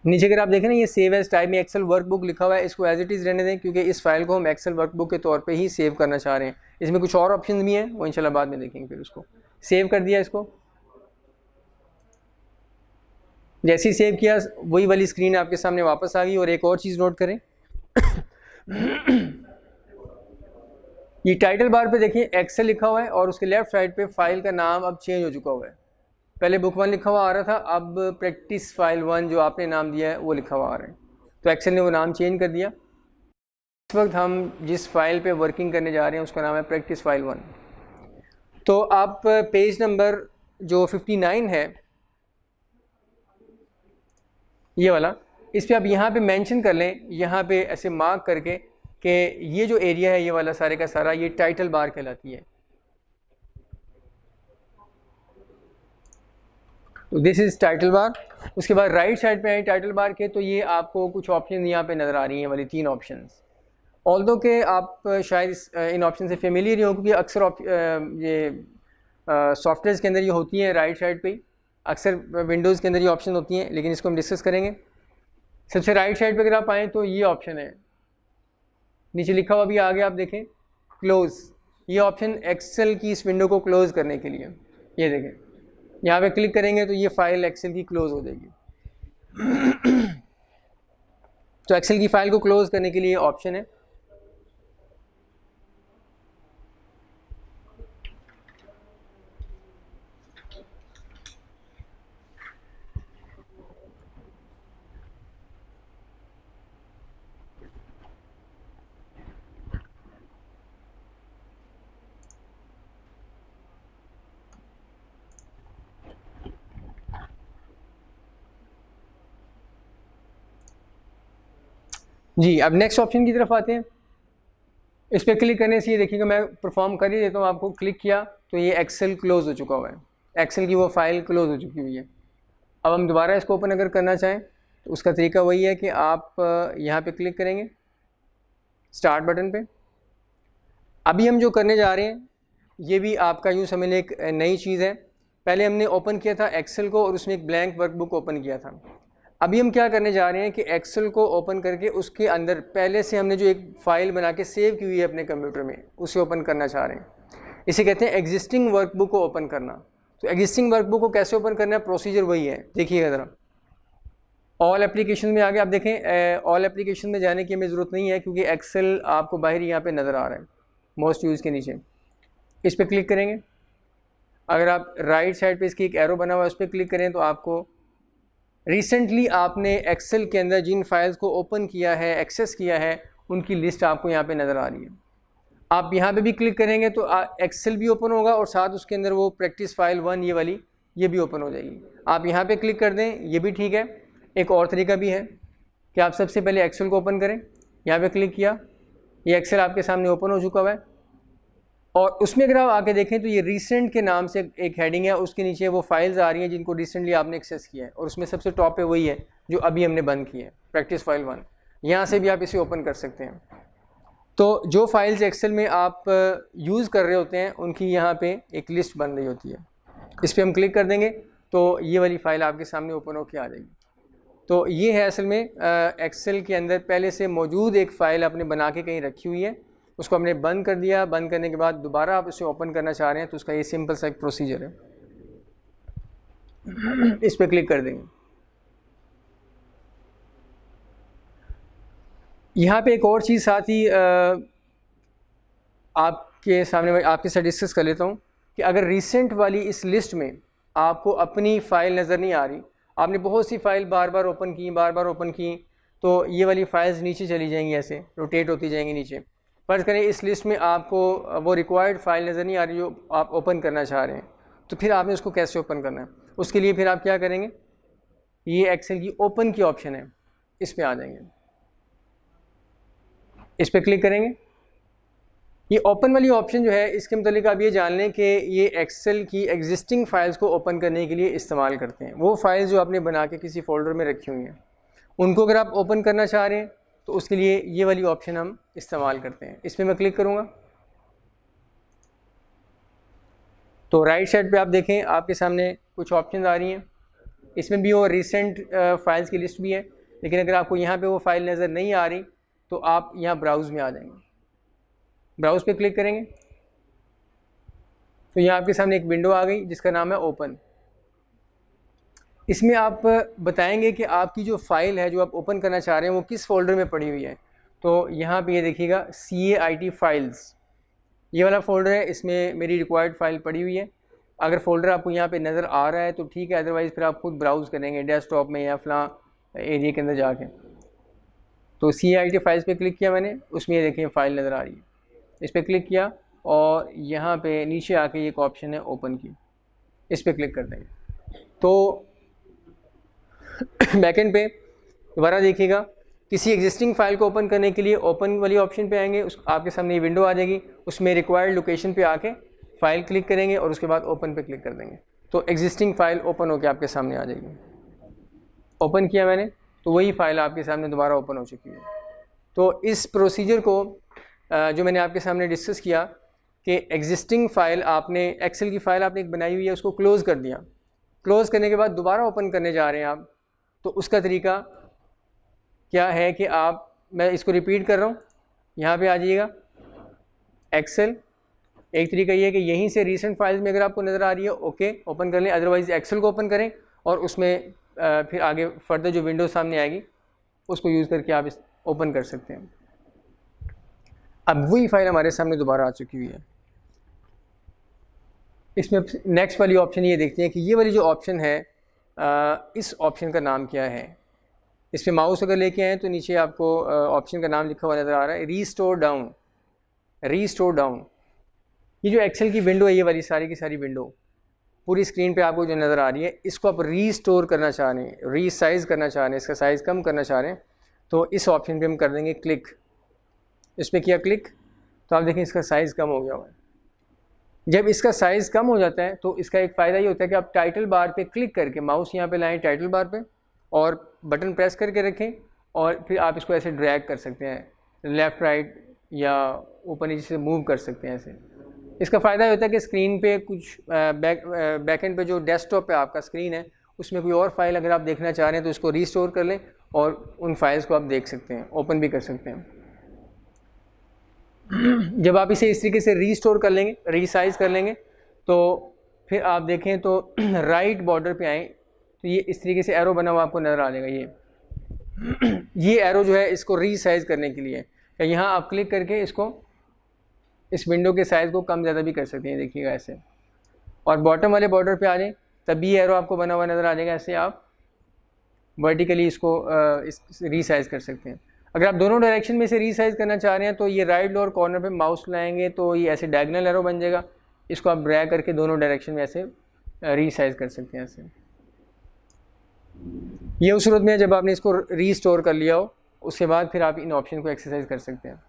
नीचे अगर आप देखें ना, ये सेव एज टाइप में एक्सेल वर्कबुक लिखा हुआ है, इसको एज इट इज़ रहने दें क्योंकि इस फाइल को हम एक्सेल वर्कबुक के तौर पे ही सेव करना चाह रहे हैं। इसमें कुछ और ऑप्शन भी हैं, वो इंशाल्लाह बाद में देखेंगे। फिर उसको सेव कर दिया, इसको जैसे ही सेव किया वही वाली स्क्रीन आपके सामने वापस आ गई। और एक और चीज़ नोट करें, ये टाइटल बार पे देखिए एक्सेल लिखा हुआ है और उसके लेफ्ट साइड पे फाइल का नाम अब चेंज हो चुका हुआ है। पहले बुक 1 लिखा हुआ आ रहा था, अब प्रैक्टिस फाइल 1 जो आपने नाम दिया है वो लिखा हुआ आ रहा है। तो एक्सेल ने वो नाम चेंज कर दिया। इस वक्त हम जिस फाइल पे वर्किंग करने जा रहे हैं उसका नाम है प्रैक्टिस फाइल 1। तो आप पेज नंबर जो 59 है ये वाला, इस पर आप यहाँ पे मेंशन कर लें, यहाँ पे ऐसे मार्क करके कि ये जो एरिया है ये वाला सारे का सारा ये टाइटल बार कहलाती है। तो दिस इज़ टाइटल बार। उसके बाद राइट साइड पे है टाइटल बार के, तो ये आपको कुछ ऑप्शन यहाँ पे नज़र आ रही हैं वाली 3 ऑप्शंस। ऑल्दो के आप शायद इन ऑप्शन से फेमिलियर ही हो क्योंकि अक्सर ये सॉफ्टवेयर के अंदर ये होती हैं राइट साइड पे, अक्सर विंडोज़ के अंदर ये ऑप्शन होती हैं, लेकिन इसको हम डिस्कस करेंगे। सबसे राइट साइड पे अगर आप आएँ तो ये ऑप्शन है, नीचे लिखा हुआ भी आगे आप देखें क्लोज़, ये ऑप्शन एक्सेल की इस विंडो को क्लोज़ करने के लिए। ये देखें यहाँ पे क्लिक करेंगे तो ये फाइल एक्सेल की क्लोज़ हो जाएगी। तो एक्सेल की फ़ाइल को क्लोज़ करने के लिए ऑप्शन है। जी, अब नेक्स्ट ऑप्शन की तरफ आते हैं। इस पर क्लिक करने से ये देखिएगा मैं परफॉर्म कर ही देता हूँ आपको। क्लिक किया तो ये एक्सेल क्लोज़ हो चुका हुआ है, एक्सेल की वो फाइल क्लोज़ हो चुकी हुई है। अब हम दोबारा इसको ओपन अगर करना चाहें तो उसका तरीका वही है कि आप यहाँ पे क्लिक करेंगे स्टार्ट बटन पे। अभी हम जो करने जा रहे हैं ये भी आपका यूँ समझ लें एक नई चीज़ है। पहले हमने ओपन किया था एक्सेल को और उसमें एक ब्लैंक वर्कबुक ओपन किया था। अभी हम क्या करने जा रहे हैं कि एक्सेल को ओपन करके उसके अंदर पहले से हमने जो एक फ़ाइल बना के सेव की हुई है अपने कंप्यूटर में, उसे ओपन करना चाह रहे हैं। इसे कहते हैं एग्जिस्टिंग वर्कबुक को ओपन करना। तो एग्जिस्टिंग वर्कबुक को कैसे ओपन करना है, प्रोसीजर वही है, देखिएगा ज़रा। ऑल एप्लीकेशन में आगे आप देखें, ऑल एप्लीकेशन में जाने की हमें ज़रूरत नहीं है क्योंकि एक्सेल आपको बाहर यहाँ पे नज़र आ रहा है मोस्ट यूज़ के नीचे। इस पर क्लिक करेंगे, अगर आप राइट साइड पे इसकी एक एरो बना हुआ है उस पर क्लिक करें तो आपको रिसेंटली आपने एक्सेल के अंदर जिन फाइल्स को ओपन किया है, एक्सेस किया है, उनकी लिस्ट आपको यहाँ पे नज़र आ रही है। आप यहाँ पे भी क्लिक करेंगे तो एक्सेल भी ओपन होगा और साथ उसके अंदर वो प्रैक्टिस फाइल 1 ये वाली ये भी ओपन हो जाएगी। आप यहाँ पे क्लिक कर दें, ये भी ठीक है। एक और तरीका भी है कि आप सबसे पहले एक्सेल को ओपन करें, यहाँ पे क्लिक किया, ये एक्सेल आपके सामने ओपन हो चुका हुआ है और उसमें अगर आप आके देखें तो ये रिसेंट के नाम से एक हेडिंग है, उसके नीचे वो फाइल्स आ रही हैं जिनको रिसेंटली आपने एक्सेस किया है और उसमें सबसे टॉप पे वही है जो अभी हमने बंद की है, प्रैक्टिस फाइल 1। यहाँ से भी आप इसे ओपन कर सकते हैं। तो जो फाइल्स एक्सेल में आप यूज़ कर रहे होते हैं उनकी यहाँ पे एक लिस्ट बन रही होती है। इस पर हम क्लिक कर देंगे तो ये वाली फ़ाइल आपके सामने ओपन होकर आ जाएगी। तो ये है असल में एक्सेल के अंदर पहले से मौजूद एक फ़ाइल आपने बना के कहीं रखी हुई है, उसको हमने बंद कर दिया। बंद करने के बाद दोबारा आप इसे ओपन करना चाह रहे हैं तो उसका ये सिंपल सा एक प्रोसीजर है। इस पर क्लिक कर देंगे। यहाँ पे एक और चीज़ साथ ही आपके साथ डिस्कस कर लेता हूँ कि अगर रिसेंट वाली इस लिस्ट में आपको अपनी फ़ाइल नज़र नहीं आ रही, आपने बहुत सी फ़ाइल बार बार ओपन की, तो ये वाली फ़ाइल्स नीचे चली जाएंगी, ऐसे रोटेट होती जाएंगी नीचे। फ़र्ज़ करें इस लिस्ट में आपको वो रिक्वायर्ड फ़ाइल नज़र नहीं आ रही जो आप ओपन करना चाह रहे हैं, तो फिर आपने उसको कैसे ओपन करना है? उसके लिए फिर आप क्या करेंगे, ये एक्सेल की ओपन की ऑप्शन है, इस पर आ जाएंगे, इस पर क्लिक करेंगे। ये ओपन वाली ऑप्शन जो है इसके मतलब आप ये जान लें कि ये एक्सेल की एग्जिस्टिंग फ़ाइल्स को ओपन करने के लिए इस्तेमाल करते हैं। वो फाइल्स जो आपने बना के किसी फोल्डर में रखी हुई हैं उनको अगर आप ओपन करना चाह रहे हैं तो उसके लिए ये वाली ऑप्शन हम इस्तेमाल करते हैं। इस पर मैं क्लिक करूँगा तो राइट साइड पे आप देखें आपके सामने कुछ ऑप्शन आ रही हैं। इसमें भी वो रिसेंट फाइल्स की लिस्ट भी है, लेकिन अगर आपको यहाँ पे वो फाइल नज़र नहीं आ रही तो आप यहाँ ब्राउज़ में आ जाएंगे। ब्राउज़ पे क्लिक करेंगे तो यहाँ आपके सामने एक विंडो आ गई जिसका नाम है ओपन। इसमें आप बताएंगे कि आपकी जो फ़ाइल है जो आप ओपन करना चाह रहे हैं वो किस फोल्डर में पड़ी हुई है। तो यहाँ पे ये देखिएगा CAIT फाइल्स, ये वाला फ़ोल्डर है, इसमें मेरी रिक्वायर्ड फ़ाइल पड़ी हुई है। अगर फ़ोल्डर आपको यहाँ पे नज़र आ रहा है तो ठीक है, अदरवाइज़ फिर आप खुद ब्राउज़ करेंगे डेस्कटॉप में या फलां एरिया के अंदर जाके। तो CAIT फाइल्स पे क्लिक किया मैंने, उसमें ये देखिए फ़ाइल नज़र आ रही है, इस पर क्लिक किया और यहाँ पे नीचे आके एक ऑप्शन है ओपन की, इस पर क्लिक कर देंगे। तो बैकएंड पे दोबारा देखिएगा, किसी एग्जिस्टिंग फ़ाइल को ओपन करने के लिए ओपन वाली ऑप्शन पे आएंगे, उस आपके सामने ये विंडो आ जाएगी, उसमें रिक्वायर्ड लोकेशन पे आके फ़ाइल क्लिक करेंगे और उसके बाद ओपन पे क्लिक कर देंगे तो एग्जिस्टिंग फ़ाइल ओपन होकर आपके सामने आ जाएगी। ओपन किया मैंने तो वही फ़ाइल आपके सामने दोबारा ओपन हो चुकी है। तो इस प्रोसीजर को जो मैंने आपके सामने डिस्कस किया कि एग्जिस्टिंग फ़ाइल आपने एक्सेल की फ़ाइल आपने एक बनाई हुई है, उसको क्लोज़ कर दिया, क्लोज़ करने के बाद दोबारा ओपन करने जा रहे हैं आप, तो उसका तरीका क्या है कि मैं इसको रिपीट कर रहा हूँ, यहाँ पे आ जाइएगा एक्सेल। एक तरीका ये है कि यहीं से रीसेंट फाइल्स में अगर आपको नज़र आ रही है ओके ओपन कर लें, अदरवाइज़ एक्सेल को ओपन करें और उसमें फिर आगे फर्दर जो विंडो सामने आएगी उसको यूज़ करके आप इस ओपन कर सकते हैं। अब वही फाइल हमारे सामने दोबारा आ चुकी हुई है। इसमें नेक्स्ट वाली ऑप्शन ये देखते हैं कि ये वाली जो ऑप्शन है इस ऑप्शन का नाम क्या है। इस पर माउस अगर लेके आएँ तो नीचे आपको ऑप्शन का नाम लिखा हुआ नज़र आ रहा है, रीस्टोर डाउन। रीस्टोर डाउन, ये जो एक्सेल की विंडो है, ये वाली सारी की सारी विंडो पूरी स्क्रीन पे आपको जो नज़र आ रही है, इसको आप रीस्टोर करना चाह रहे हैं, रीसाइज़ करना चाह रहे हैं, इसका साइज़ कम करना चाह रहे हैं, तो इस ऑप्शन पे हम कर देंगे क्लिक। इस पर किया क्लिक तो आप देखें इसका साइज़ कम हो गया हुआ है। जब इसका साइज़ कम हो जाता है तो इसका एक फ़ायदा ये होता है कि आप टाइटल बार पे क्लिक करके माउस यहाँ पे लाएं टाइटल बार पे और बटन प्रेस करके रखें और फिर आप इसको ऐसे ड्रैग कर सकते हैं, लेफ़्ट राइट या ऊपर नीचे से मूव कर सकते हैं ऐसे। इसका फ़ायदा होता है कि स्क्रीन पे कुछ बैकएंड पे जो डेस्कटॉप पे आपका स्क्रीन है उसमें कोई और फाइल अगर आप देखना चाह रहे हैं तो उसको रीस्टोर कर लें और उन फाइल्स को आप देख सकते हैं, ओपन भी कर सकते हैं। जब आप इसे इस तरीके से रीस्टोर कर लेंगे, रीसाइज़ कर लेंगे, तो फिर आप देखें तो राइट बॉर्डर पे आएँ तो ये इस तरीके से एरो बना हुआ आपको नज़र आ जाएगा। ये एरो जो है इसको रीसाइज़ करने के लिए है। यहाँ आप क्लिक करके इसको, इस विंडो के साइज़ को कम ज़्यादा भी कर सकते हैं, देखिएगा ऐसे। और बॉटम वाले बॉर्डर पे आ जाए तब भी एरो आपको बना हुआ नज़र आ जाएगा। ऐसे आप वर्टिकली इसको रीसाइज़ कर सकते हैं। अगर आप दोनों डायरेक्शन में से रीसाइज़ करना चाह रहे हैं तो ये राइट लोअर कॉर्नर पे माउस लाएंगे तो ये ऐसे डायगोनल एरो बन जाएगा। इसको आप ड्रैग करके दोनों डायरेक्शन में ऐसे रीसाइज़ कर सकते हैं ऐसे। ये उस सूरत में है जब आपने इसको रीस्टोर कर लिया हो, उसके बाद फिर आप इन ऑप्शन को एक्सरसाइज कर सकते हैं।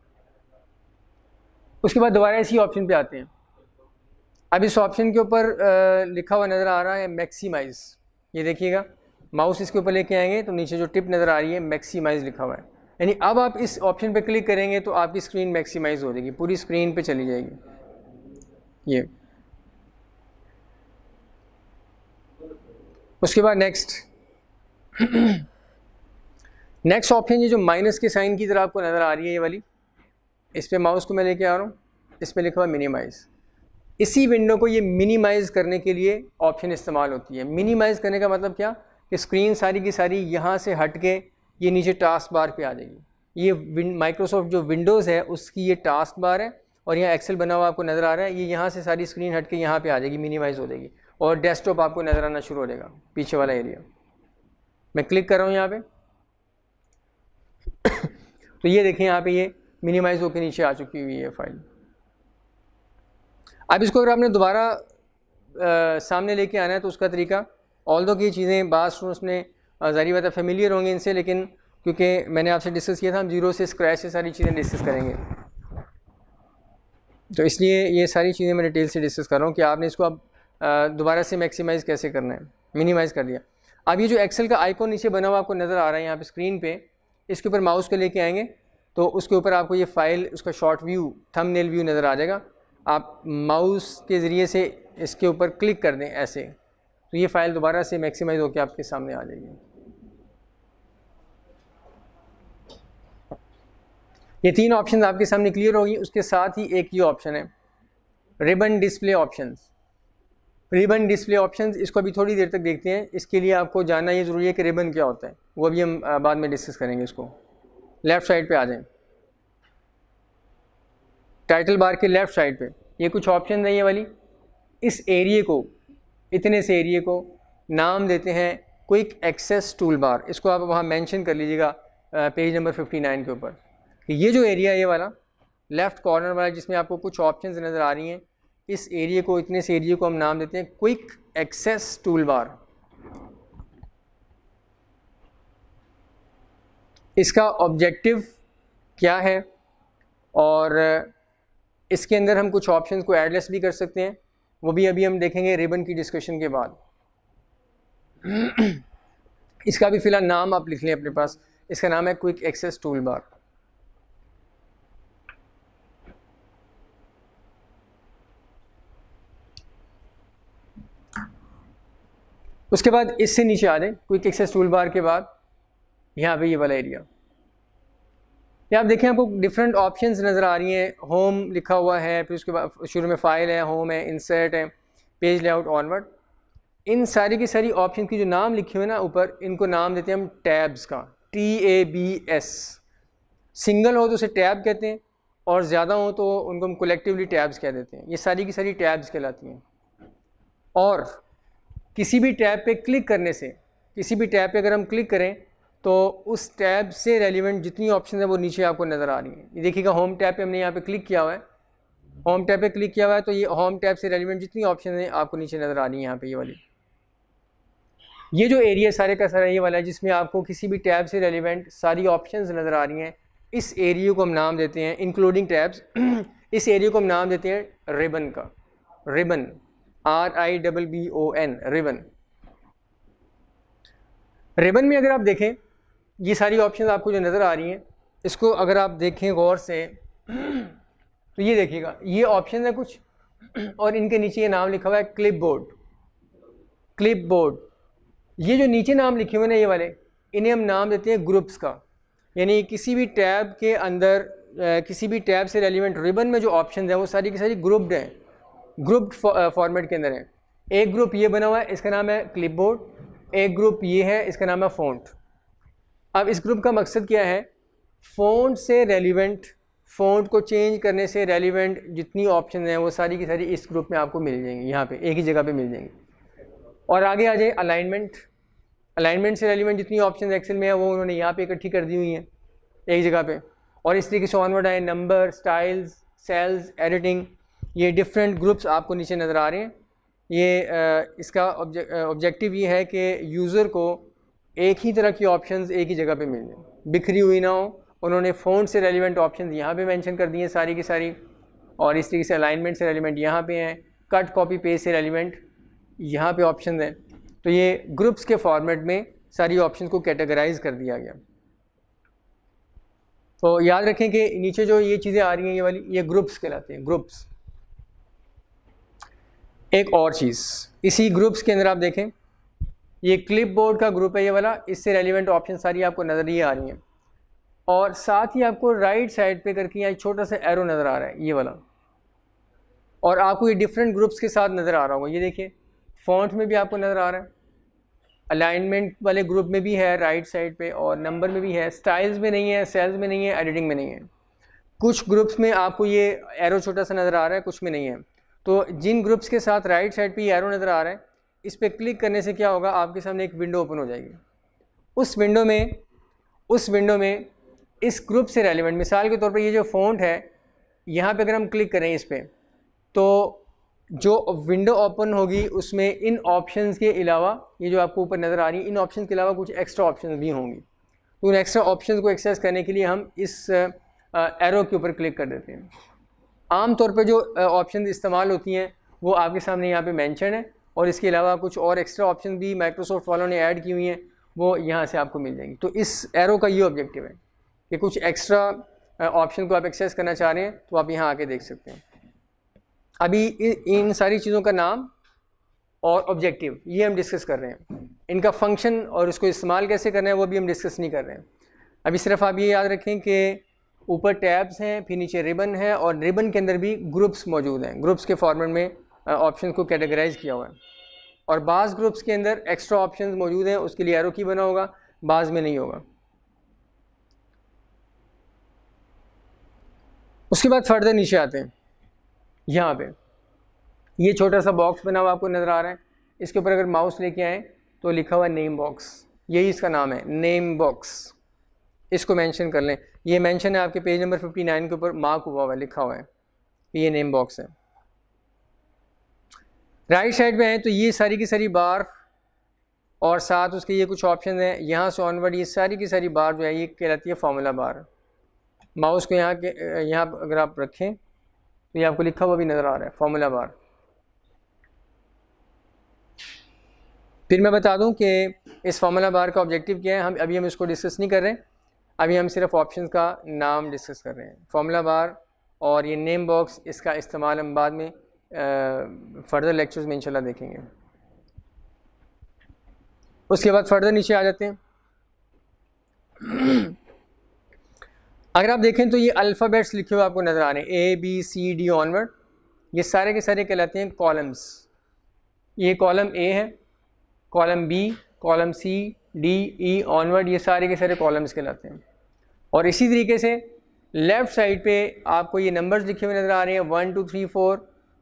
उसके बाद दोबारा इसी ऑप्शन पे आते हैं। अब इस ऑप्शन के ऊपर लिखा हुआ नज़र आ रहा है मैक्सिमाइज़। ये देखिएगा, माउस इसके ऊपर लेके आएंगे तो नीचे जो टिप नज़र आ रही है मैक्सिमाइज़ लिखा हुआ है। यानी अब आप इस ऑप्शन पे क्लिक करेंगे तो आपकी स्क्रीन मैक्सिमाइज़ हो जाएगी, पूरी स्क्रीन पे चली जाएगी ये। उसके बाद नेक्स्ट ऑप्शन ये जो माइनस के साइन की तरह आपको नज़र आ रही है ये वाली, इस पे माउस को मैं लेके आ रहा हूँ, इस पे लिखा हुआ मिनिमाइज़। इसी विंडो को ये मिनिमाइज़ करने के लिए ऑप्शन इस्तेमाल होती है। मिनिमाइज़ करने का मतलब क्या कि स्क्रीन सारी की सारी यहाँ से हट के ये नीचे टास्क बार पे आ जाएगी। ये माइक्रोसॉफ्ट जो विंडोज़ है उसकी ये टास्क बार है और यहाँ एक्सेल बना हुआ आपको नज़र आ रहा है। ये यहाँ से सारी स्क्रीन हट के यहाँ पे आ जाएगी, मिनिमाइज़ हो जाएगी और डेस्कटॉप आपको नज़र आना शुरू हो जाएगा, पीछे वाला एरिया। मैं क्लिक कर रहा हूँ यहाँ पे तो ये देखें यहाँ पे ये मिनिमाइज़ होकर नीचे आ चुकी हुई है फाइल। अब इसको अगर आपने दोबारा सामने लेके आना है तो उसका तरीका, ऑल्दो की चीज़ें बात स्टूडेंट्स में ज़ाहिर बात है फेमिलियर होंगे इनसे, लेकिन क्योंकि मैंने आपसे डिस्कस किया था हम जीरो से स्क्रैच से सारी चीज़ें डिस्कस करेंगे, तो इसलिए ये सारी चीज़ें मैं डिटेल से डिस्कस कर रहा हूँ कि आपने इसको अब दोबारा से मैक्सिमाइज़ कैसे करना है। मिनिमाइज़ कर दिया। अब ये जो एक्सेल का आइकॉन नीचे बना हुआ आपको नज़र आ रहा है यहाँ पे स्क्रीन पे, इसके ऊपर माउस को लेके आएंगे तो उसके ऊपर आपको ये फ़ाइल, उसका शॉर्ट व्यू, थंबनेल व्यू नज़र आ जाएगा। आप माउस के ज़रिए से इसके ऊपर क्लिक कर दें ऐसे, तो ये फ़ाइल दोबारा से मैक्सिमाइज़ होकर आपके सामने आ जाएगी। ये तीन ऑप्शन आपके सामने क्लियर होगी। उसके साथ ही एक ये ऑप्शन है ribbon display options. Ribbon display options, इसको अभी थोड़ी देर तक देखते हैं। इसके लिए आपको जानना ये ज़रूरी है कि रिबन क्या होता है, वो अभी हम बाद में डिस्कस करेंगे। इसको लेफ़्ट साइड पे आ जाएं, टाइटल बार के लेफ़्ट साइड पे ये कुछ ऑप्शन है ये वाली। इस एरिए को, इतने से एरिए को नाम देते हैं क्विक एक्सेस टूल बार। इसको आप वहाँ मेंशन कर लीजिएगा पेज नंबर 59 के ऊपर कि ये जो एरिया है ये वाला लेफ़्ट कॉर्नर वाला जिसमें आपको कुछ ऑप्शंस नज़र आ रही हैं, इस एरिया को, इतने से एरिया को हम नाम देते हैं क्विक एक्सेस टूल बार। इसका ऑब्जेक्टिव क्या है और इसके अंदर हम कुछ ऑप्शंस को एडलेस भी कर सकते हैं, वो भी अभी हम देखेंगे रिबन की डिस्कशन के बाद। इसका भी फ़िलहाल नाम आप लिख लें अपने पास, इसका नाम है क्विक एक्सेस टूल बार। उसके बाद इससे नीचे आ जाए, क्विक एक्सेस टूल बार के बाद यहाँ पे ये वाला एरिया, यहाँ आप देखें आपको डिफरेंट ऑप्शंस नज़र आ रही हैं। होम लिखा हुआ है, फिर उसके बाद शुरू में फ़ाइल है, होम है, इंसर्ट है, पेज लेआउट, ऑनवर्ड। इन सारी की सारी ऑप्शन की जो नाम लिखे हुए ना ऊपर, इनको नाम देते हैं हम टैब्स का, TABS। सिंगल हो तो उसे टैब कहते हैं और ज़्यादा हो तो उनको हम कलेक्टिवली टैब्स कह देते हैं। ये सारी की सारी टैब्स कहलाती हैं। और किसी भी टैब पे क्लिक करने से, किसी भी टैब पे अगर हम क्लिक करें तो उस टैब से रेलिवेंट जितनी ऑप्शन है वो नीचे आपको नज़र आ रही हैं। ये देखिएगा होम टैब पे हमने यहाँ पे क्लिक किया हुआ है, होम टैब पे क्लिक किया हुआ है तो ये होम टैब से रेलिवेंट जितनी ऑप्शन है आपको नीचे नज़र आ रही है यहाँ पे ये वाली। ये जो एरिया सारे का सारा ये वाला है जिसमें आपको किसी भी टैब से रेलिवेंट सारी ऑप्शंस नज़र आ रही हैं, इस एरिया को हम नाम देते हैं इंक्लूडिंग टैब्स। इस एरिया को हम नाम देते हैं रिबन का, रिबन, RIBBON, रिबन। रिबन में अगर आप देखें ये सारी ऑप्शंस आपको जो नज़र आ रही हैं, इसको अगर आप देखें गौर से तो ये देखिएगा ये ऑप्शन है कुछ और इनके नीचे ये नाम लिखा हुआ है क्लिपबोर्ड। क्लिपबोर्ड, ये जो नीचे नाम लिखे हुए हैं ये वाले, इन्हें हम नाम देते हैं ग्रुप्स का। यानी किसी भी टैब के अंदर किसी भी टैब से रेलिवेंट रिबन में जो ऑप्शन है वो सारी की सारी ग्रुप्ड हैं, ग्रुप्ड फॉर्मेट के अंदर हैं। एक ग्रुप ये बना हुआ है, इसका नाम है क्लिपबोर्ड, एक ग्रुप ये है, इसका नाम है फ़ॉन्ट। अब इस ग्रुप का मकसद क्या है, फ़ॉन्ट से रेलिवेंट, फ़ॉन्ट को चेंज करने से रेलिवेंट जितनी ऑप्शन हैं वो सारी की सारी इस ग्रुप में आपको मिल जाएंगी, यहाँ पे एक ही जगह पे मिल जाएंगी। और आगे आ जाए अलाइनमेंट, अलाइनमेंट से रेलिवेंट जितनी ऑप्शन एक्सेल में है वो उन्होंने यहाँ पे इकट्ठी कर दी हुई हैं एक जगह पे। और इस तरीके से ऑनवर्ड आए, नंबर, स्टाइल्स, सेल्स, एडिटिंग, ये डिफरेंट ग्रुप्स आपको नीचे नज़र आ रहे हैं। ये इसका ऑब्जेक्टिव ये है कि यूज़र को एक ही तरह की ऑप्शंस एक ही जगह पे मिल जाए, बिखरी हुई ना हो। उन्होंने फ़ॉन्ट से रेलिवेंट ऑप्शंस यहाँ पे मेंशन कर दिए हैं सारी की सारी, और इस तरीके से अलाइनमेंट से रेलिवेंट यहाँ पे हैं, कट कॉपी पेस्ट से रेलिवेंट यहाँ पे ऑप्शन हैं। तो ये ग्रुप्स के फॉर्मेट में सारी ऑप्शन को कैटेगराइज कर दिया गया। तो याद रखें कि नीचे जो ये चीज़ें आ रही हैं ये वाली, ये ग्रुप्स कहलाते हैं, ग्रुप्स। एक और चीज़ इसी ग्रुप्स के अंदर आप देखें, ये क्लिपबोर्ड का ग्रुप है ये वाला, इससे रेलिवेंट ऑप्शन सारी आपको नज़र ही आ रही हैं। और साथ ही आपको राइट साइड पे करके यहाँ छोटा सा एरो नज़र आ रहा है ये वाला, और आपको ये डिफरेंट ग्रुप्स के साथ नज़र आ रहा होगा। ये देखिए फ़ॉन्ट में भी आपको नज़र आ रहा है, अलाइनमेंट वाले ग्रुप में भी है राइट साइड पे, और नंबर में भी है, स्टाइल्स में नहीं है, सेल्स में नहीं है, एडिटिंग में नहीं है। कुछ ग्रुप्स में आपको ये एरो छोटा सा नज़र आ रहा है, कुछ में नहीं है। तो जिन ग्रुप्स के साथ राइट साइड पे ये एरो नज़र आ रहा है, इस पर क्लिक करने से क्या होगा, आपके सामने एक विंडो ओपन हो जाएगी। उस विंडो में इस ग्रुप से रेलिवेंट, मिसाल के तौर पर ये जो फ़ॉन्ट है, यहाँ पे अगर हम क्लिक करें इस पर, तो जो विंडो ओपन होगी उसमें इन ऑप्शंस के अलावा, ये जो आपको ऊपर नज़र आ रही है, इन ऑप्शंस के अलावा कुछ एक्स्ट्रा ऑप्शंस भी होंगी। तो उन एक्स्ट्रा ऑप्शंस को एक्सेस करने के लिए हम इस एरो के ऊपर क्लिक कर देते हैं। आम तौर पे जो ऑप्शन इस्तेमाल होती हैं वो आपके सामने यहाँ पे मेंशन है, और इसके अलावा कुछ और एक्स्ट्रा ऑप्शन भी माइक्रोसॉफ्ट वालों ने ऐड की हुई हैं, वो यहाँ से आपको मिल जाएंगी। तो इस एरो का ये ऑब्जेक्टिव है कि कुछ एक्स्ट्रा ऑप्शन को आप एक्सेस करना चाह रहे हैं तो आप यहाँ आके देख सकते हैं। अभी इन सारी चीज़ों का नाम और ऑब्जेक्टिव ये हम डिस्कस कर रहे हैं, इनका फंक्शन और इसको इस्तेमाल कैसे करना है वो भी हम डिस्कस नहीं कर रहे हैं। अभी सिर्फ आप ये याद रखें कि ऊपर टैब्स हैं, फिर नीचे रिबन है, और रिबन के अंदर भी ग्रुप्स मौजूद हैं। ग्रुप्स के फॉर्मेट में ऑप्शन को कैटेगराइज किया हुआ है, और बाज़ ग्रुप्स के अंदर एक्स्ट्रा ऑप्शन मौजूद हैं, उसके लिए एरो की बना होगा, बाज़ में नहीं होगा। उसके बाद फर्दर नीचे आते हैं, यहाँ पे ये छोटा सा बॉक्स बना हुआ आपको नज़र आ रहा है, इसके ऊपर अगर माउस लेके आएँ तो लिखा हुआ है नेम बॉक्स, यही इसका नाम है, नेम बॉक्स। इसको मेंशन कर लें, ये मेंशन है आपके पेज नंबर 59 के ऊपर मार्क हुआ है, लिखा हुआ है ये नेम बॉक्स है। राइट साइड में है तो ये सारी की सारी बार, और साथ उसके ये कुछ ऑप्शन हैं, यहाँ से ऑनवर्ड ये सारी की सारी बार जो है ये कहलाती है फार्मूला बार। माउस को यहाँ अगर आप रखें तो ये आपको लिखा हुआ भी नज़र आ रहा है फार्मूला बार। फिर मैं बता दूं कि इस फार्मूला बार का ऑब्जेक्टिव क्या है, अभी हम इसको डिस्कस नहीं कर रहे हैं, अभी हम सिर्फ ऑप्शंस का नाम डिस्कस कर रहे हैं। फार्मूला बार और ये नेम बॉक्स, इसका इस्तेमाल हम बाद में फर्दर लेक्चर्स में इंशाल्लाह देखेंगे। उसके बाद फर्दर नीचे आ जाते हैं। अगर आप देखें तो ये अल्फ़ाबेट्स लिखे हुए आपको नज़र आ रहे हैं, A B C D onward, ये सारे के सारे कहलाते हैं कॉलम्स। ये कॉलम A है, column B, column C, D, E onward, ये सारे के सारे कॉलम्स कहलाते हैं। और इसी तरीके से लेफ़्ट साइड पे आपको ये नंबर्स लिखे हुए नज़र आ रहे हैं, 1 2 3 4,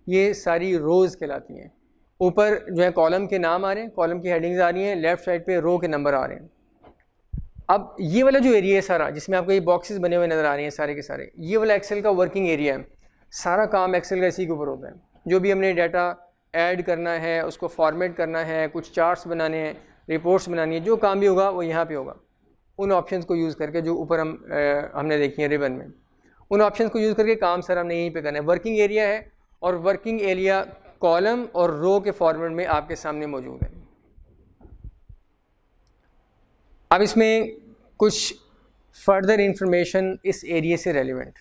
ये सारी रोज़ कहलाती हैं। ऊपर जो है कॉलम के नाम आ रहे हैं, कॉलम की हेडिंग्स आ रही हैं, लेफ़्ट साइड पे रो के नंबर आ रहे हैं। अब ये वाला जो एरिया है सारा, जिसमें आपको ये बॉक्सेस बने हुए नज़र आ रहे हैं सारे के सारे, ये वाला एक्सेल का वर्किंग एरिया है। सारा काम एक्सेल का इसी के ऊपर होता है। जो भी हमने डाटा ऐड करना है, उसको फॉर्मेट करना है, कुछ चार्ट्स बनाने हैं, रिपोर्ट्स बनानी है, जो काम भी होगा वो यहाँ पे होगा। उन ऑप्शंस को यूज़ करके जो ऊपर हमने देखी है रिबन में, उन ऑप्शंस को यूज़ करके काम सर हमने यहीं पे करना है। वर्किंग एरिया है, और वर्किंग एरिया कॉलम और रो के फॉर्मेट में आपके सामने मौजूद है। अब इसमें कुछ फर्दर इंफॉर्मेशन इस एरिया से रेलिवेंट।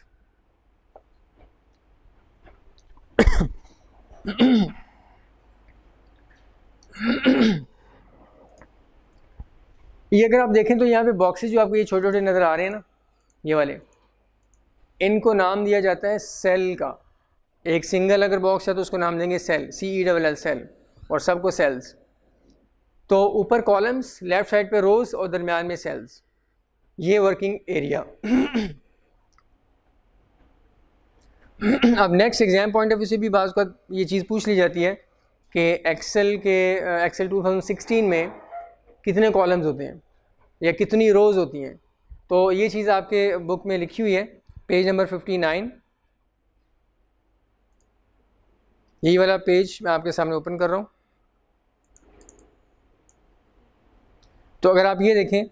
ये अगर आप देखें तो यहाँ पे बॉक्सेस जो आपको ये छोटे छोटे नज़र आ रहे हैं ना, ये वाले, इनको नाम दिया जाता है सेल का। एक सिंगल अगर बॉक्स है तो उसको नाम देंगे सेल, CELL सेल। और सबको सेल्स। तो ऊपर कॉलम्स, लेफ़्ट साइड पे रोज़ और दरमियान में सेल्स, ये वर्किंग एरिया। अब next exam point of view से भी बाज़ का ये चीज़ पूछ ली जाती है कि एक्सेल 2016 में कितने कॉलम्स होते हैं या कितनी रोज़ होती हैं। तो ये चीज़ आपके बुक में लिखी हुई है, पेज नंबर 59। यही वाला पेज मैं आपके सामने ओपन कर रहा हूँ। तो अगर आप ये देखें,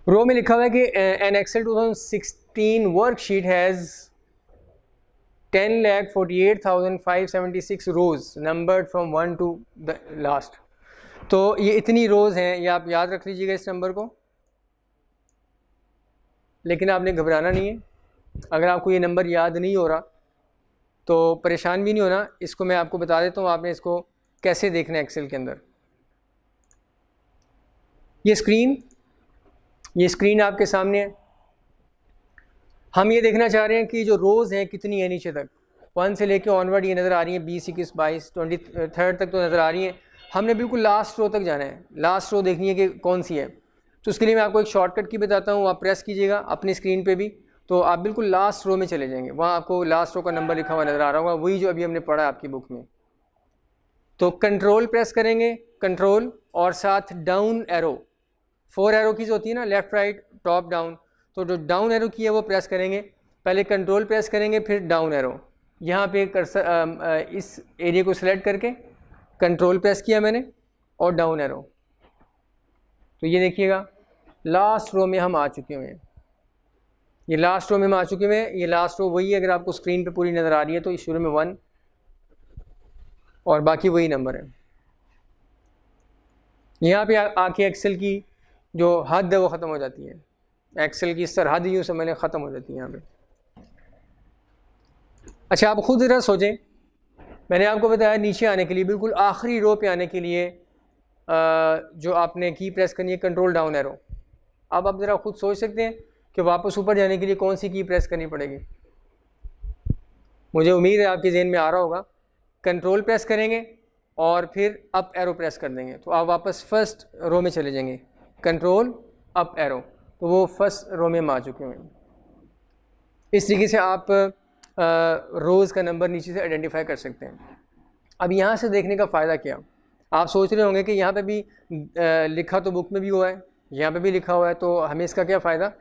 रो में लिखा हुआ है कि an Excel 2016 worksheet has 10,48,576 rows numbered from 1 to the last. तो ये इतनी रोज़ हैं, ये आप याद रख लीजिएगा इस नंबर को, लेकिन आपने घबराना नहीं है। अगर आपको ये नंबर याद नहीं हो रहा तो परेशान भी नहीं होना, इसको मैं आपको बता देता हूँ आपने इसको कैसे देखना है एक्सेल के अंदर। ये स्क्रीन आपके सामने है। हम ये देखना चाह रहे हैं कि जो रोज़ हैं कितनी है नीचे तक, 1 से लेके ऑनवर्ड ये नज़र आ रही है, 20, 21, 22, 23 तक तो नज़र आ रही है। हमने बिल्कुल लास्ट रो तक जाना है, लास्ट रो देखनी है कि कौन सी है। तो उसके लिए मैं आपको एक शॉर्टकट की बताता हूँ, आप प्रेस कीजिएगा अपनी स्क्रीन पे भी, तो आप बिल्कुल लास्ट रो में चले जाएंगे। वहाँ आपको लास्ट रो का नंबर लिखा हुआ नज़र आ रहा होगा, वही जो अभी हमने पढ़ा आपकी बुक में। तो कंट्रोल प्रेस करेंगे, कंट्रोल और साथ डाउन एरो, 4 एरो कीज़ होती है ना, लेफ़्ट राइट टॉप डाउन। तो जो डाउन एरो की है वो प्रेस करेंगे, पहले कंट्रोल प्रेस करेंगे फिर डाउन एरो। यहाँ पे इस एरिया को सिलेक्ट करके कंट्रोल प्रेस किया मैंने और डाउन एरो। तो ये देखिएगा लास्ट रो में हम आ चुके हुए हैं। ये लास्ट रो में हम आ चुके हुए हैं। ये लास्ट रो वही है, अगर आपको स्क्रीन पे पूरी नज़र आ रही है तो शुरू में 1 और बाकी वही नंबर है। यहाँ पे आके एक्सेल की जो हद है वो ख़त्म हो जाती है, एक्सेल की सरहद यूँ समझ ख़त्म हो जाती है यहाँ पे। अच्छा, आप खुद ज़रा सोचें, मैंने आपको बताया नीचे आने के लिए, बिल्कुल आखिरी रो पे आने के लिए जो आपने की प्रेस करनी है कंट्रोल डाउन एरो। अब आप ज़रा खुद सोच सकते हैं कि वापस ऊपर जाने के लिए कौन सी की प्रेस करनी पड़ेगी। मुझे उम्मीद है आपके जहन में आ रहा होगा। कंट्रोल प्रेस करेंगे और फिर अप एरो प्रेस कर देंगे तो आप वापस फर्स्ट रो में चले जाएंगे, कंट्रोल अप एरो, तो वो फर्स्ट रो में हम आ चुके हैं। इस तरीके से आप रोज़ का नंबर नीचे से आइडेंटिफाई कर सकते हैं। अब यहाँ से देखने का फ़ायदा क्या, आप सोच रहे होंगे कि यहाँ पे भी लिखा तो बुक में भी हुआ है, यहाँ पे भी लिखा हुआ है, तो हमें इसका क्या फ़ायदा।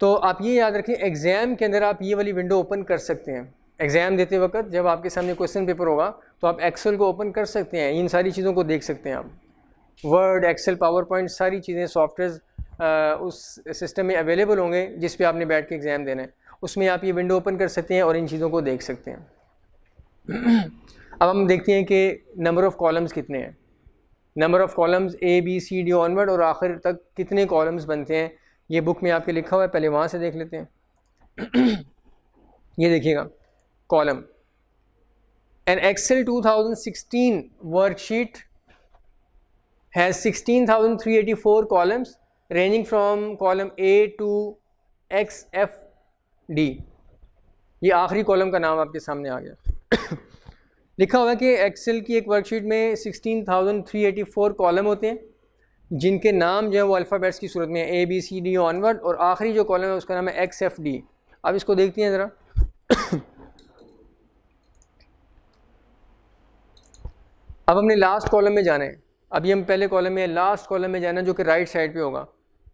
तो आप ये याद रखें, एग्ज़ाम के अंदर आप ये वाली विंडो ओपन कर सकते हैं। एग्ज़ाम देते वक्त जब आपके सामने क्वेश्चन पेपर होगा तो आप एक्सेल को ओपन कर सकते हैं, इन सारी चीज़ों को देख सकते हैं आप। वर्ड, एक्सेल, पावर पॉइंट, सारी चीज़ें, सॉफ्टवेयर उस सिस्टम में अवेलेबल होंगे जिस पे आपने बैठ के एग्ज़ाम देना है। उसमें आप ये विंडो ओपन कर सकते हैं और इन चीज़ों को देख सकते हैं। अब हम देखते हैं कि नंबर ऑफ़ कॉलम्स कितने हैं। Number of columns A, B, C, D onward और आखिर तक कितने कॉलम्स बनते हैं, ये बुक में आपके लिखा हुआ है। पहले वहाँ से देख लेते हैं। ये देखिएगा column, an Excel 2016 worksheet has 16,384 columns ranging from column A to XFD। ये आखिरी कॉलम का नाम आपके सामने आ गया। लिखा हुआ है कि एक्सेल की एक वर्कशीट में 16,384 कॉलम होते हैं जिनके नाम जो है वो अल्फ़ाबेट्स की सूरत में है, A, B, C, D onward, और आखिरी जो कॉलम है उसका नाम है XFD। अब इसको देखते हैं ज़रा। अब हमने लास्ट कॉलम में जाना है। अभी हम पहले कॉलम में, लास्ट कॉलम में जाना है जो कि राइट साइड पे होगा।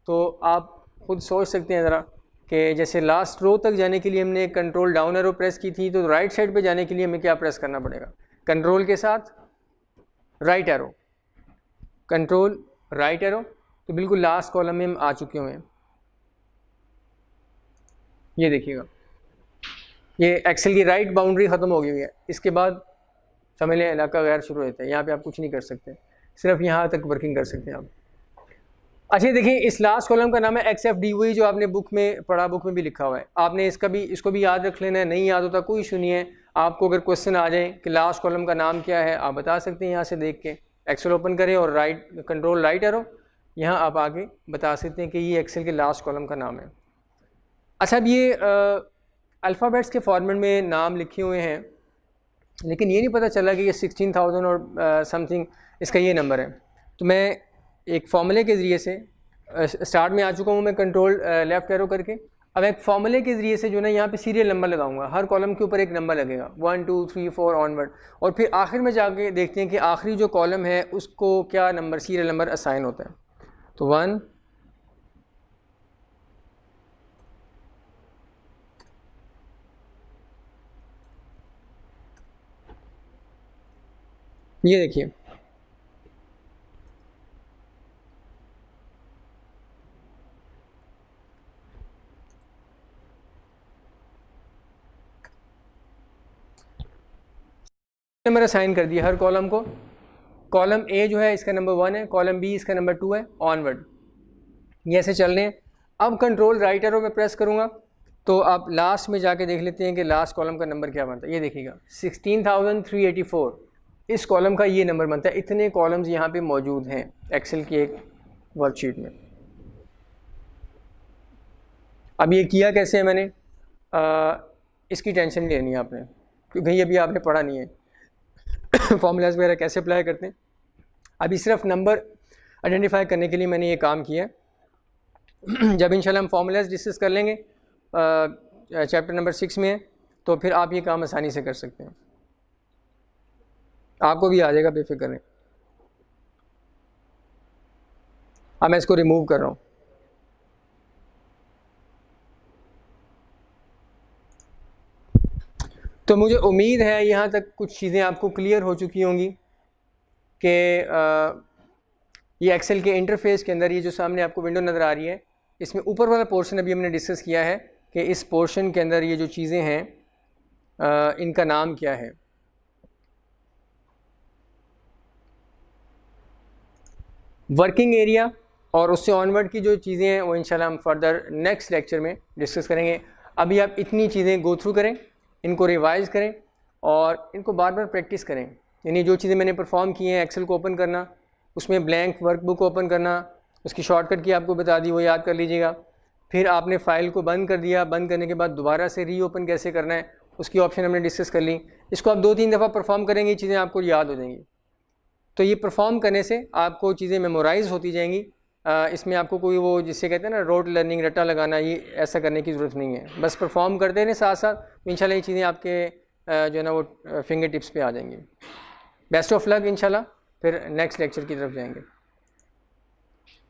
तो आप खुद सोच सकते हैं ज़रा कि जैसे लास्ट रो तक जाने के लिए हमने कंट्रोल डाउन एरो प्रेस की थी, तो राइट साइड पे जाने के लिए हमें क्या प्रेस करना पड़ेगा, कंट्रोल के साथ right arrow, control right arrow. तो बिल्कुल लास्ट कॉलम में हम आ चुके हुए हैं। ये देखिएगा, ये एक्सेल की राइट बाउंड्री ख़त्म हो गई हुई है। इसके बाद समझ लें इलाका गैर शुरू होता है। यहाँ पे आप कुछ नहीं कर सकते, सिर्फ यहाँ तक वर्किंग कर सकते हैं आप। अच्छा देखिए, इस लास्ट कॉलम का नाम है XFD, वही जो आपने बुक में पढ़ा, बुक में भी लिखा हुआ है। आपने इसको भी याद रख लेना है। नहीं याद होता कोई इशू नहीं है। आपको अगर क्वेश्चन आ जाए कि लास्ट कॉलम का नाम क्या है, आप बता सकते हैं यहाँ से देख के। एक्सेल ओपन करें और कंट्रोल राइट एरो, यहाँ आप आगे बता सकते हैं कि ये एक्सेल के लास्ट कॉलम का नाम है। अच्छा, अब ये अल्फ़ाबेट्स के फॉर्मेट में नाम लिखे हुए हैं, लेकिन ये नहीं पता चला कि ये 16,000 और समथिंग इसका ये नंबर है। तो मैं एक फॉर्मूले के ज़रिए से स्टार्ट में आ चुका हूँ मैं कंट्रोल लेफ़्ट एरो करके। अब एक फॉर्मूले के ज़रिए से जो ना यहाँ पे सीरियल नंबर लगाऊंगा, हर कॉलम के ऊपर एक नंबर लगेगा 1 2 3 4 ऑनवर्ड, और फिर आखिर में जाके देखते हैं कि आखिरी जो कॉलम है उसको क्या नंबर सीरियल नंबर असाइन होता है। तो 1 ये देखिए नंबर असाइन कर दिया हर कॉलम को। कॉलम ए जो है इसका नंबर 1 है, कॉलम बी इसका नंबर 2 है, ऑनवर्ड ये ऐसे चल रहे हैं। अब कंट्रोल राइट एरो में प्रेस करूँगा तो आप लास्ट में जाके देख लेते हैं कि लास्ट कॉलम का नंबर क्या बनता है। ये देखिएगा 16,384 इस कॉलम का ये नंबर बनता है। इतने कॉलम्स यहाँ पे मौजूद हैं एक्सेल की एक वर्कशीट में। अब ये किया कैसे है मैंने, इसकी टेंशन नहीं लेनी है आपने, क्योंकि अभी आपने पढ़ा नहीं है फॉर्मूलाज वगैरह कैसे अप्लाई करते हैं। अभी सिर्फ नंबर आइडेंटिफाई करने के लिए मैंने ये काम किया है। जब इंशाल्लाह हम फॉर्मूलाज डिस्कस कर लेंगे चैप्टर नंबर 6 में है, तो फिर आप ये काम आसानी से कर सकते हैं, आपको भी आ जाएगा, बेफिक्र नहीं। अब मैं इसको रिमूव कर रहा हूँ। तो मुझे उम्मीद है यहाँ तक कुछ चीज़ें आपको क्लियर हो चुकी होंगी कि ये एक्सेल के इंटरफेस के अंदर ये जो सामने आपको विंडो नज़र आ रही है, इसमें ऊपर वाला पोर्शन अभी हमने डिस्कस किया है कि इस पोर्शन के अंदर ये जो चीज़ें हैं इनका नाम क्या है। वर्किंग एरिया और उससे ऑनवर्ड की जो चीज़ें हैं वो इंशाल्लाह हम फर्दर नेक्स्ट लेक्चर में डिस्कस करेंगे। अभी आप इतनी चीज़ें गो थ्रू करें, इनको रिवाइज़ करें और इनको बार बार प्रैक्टिस करें। यानी जो चीज़ें मैंने परफॉर्म की हैं, एक्सेल को ओपन करना, उसमें ब्लैंक वर्कबुक ओपन करना, उसकी शॉर्टकट की आपको बता दी वो याद कर लीजिएगा। फिर आपने फ़ाइल को बंद कर दिया, बंद करने के बाद दोबारा से रीओपन कैसे करना है उसकी ऑप्शन हमने डिस्कस कर ली। इसको आप 2-3 दफ़ा परफॉर्म करेंगे, चीज़ें आपको याद हो जाएंगी। तो ये परफॉर्म करने से आपको चीज़ें मेमोराइज़ होती जाएंगी। इसमें आपको कोई वो जिससे कहते हैं ना रोड लर्निंग, रट्टा लगाना, ये ऐसा करने की ज़रूरत नहीं है। बस परफॉर्म करते रहें साथ साथ, इंशाल्लाह ये चीज़ें आपके जो है ना वो फिंगर टिप्स पे आ जाएंगी। बेस्ट ऑफ लक इंशाल्लाह, फिर नेक्स्ट लेक्चर की तरफ जाएंगे।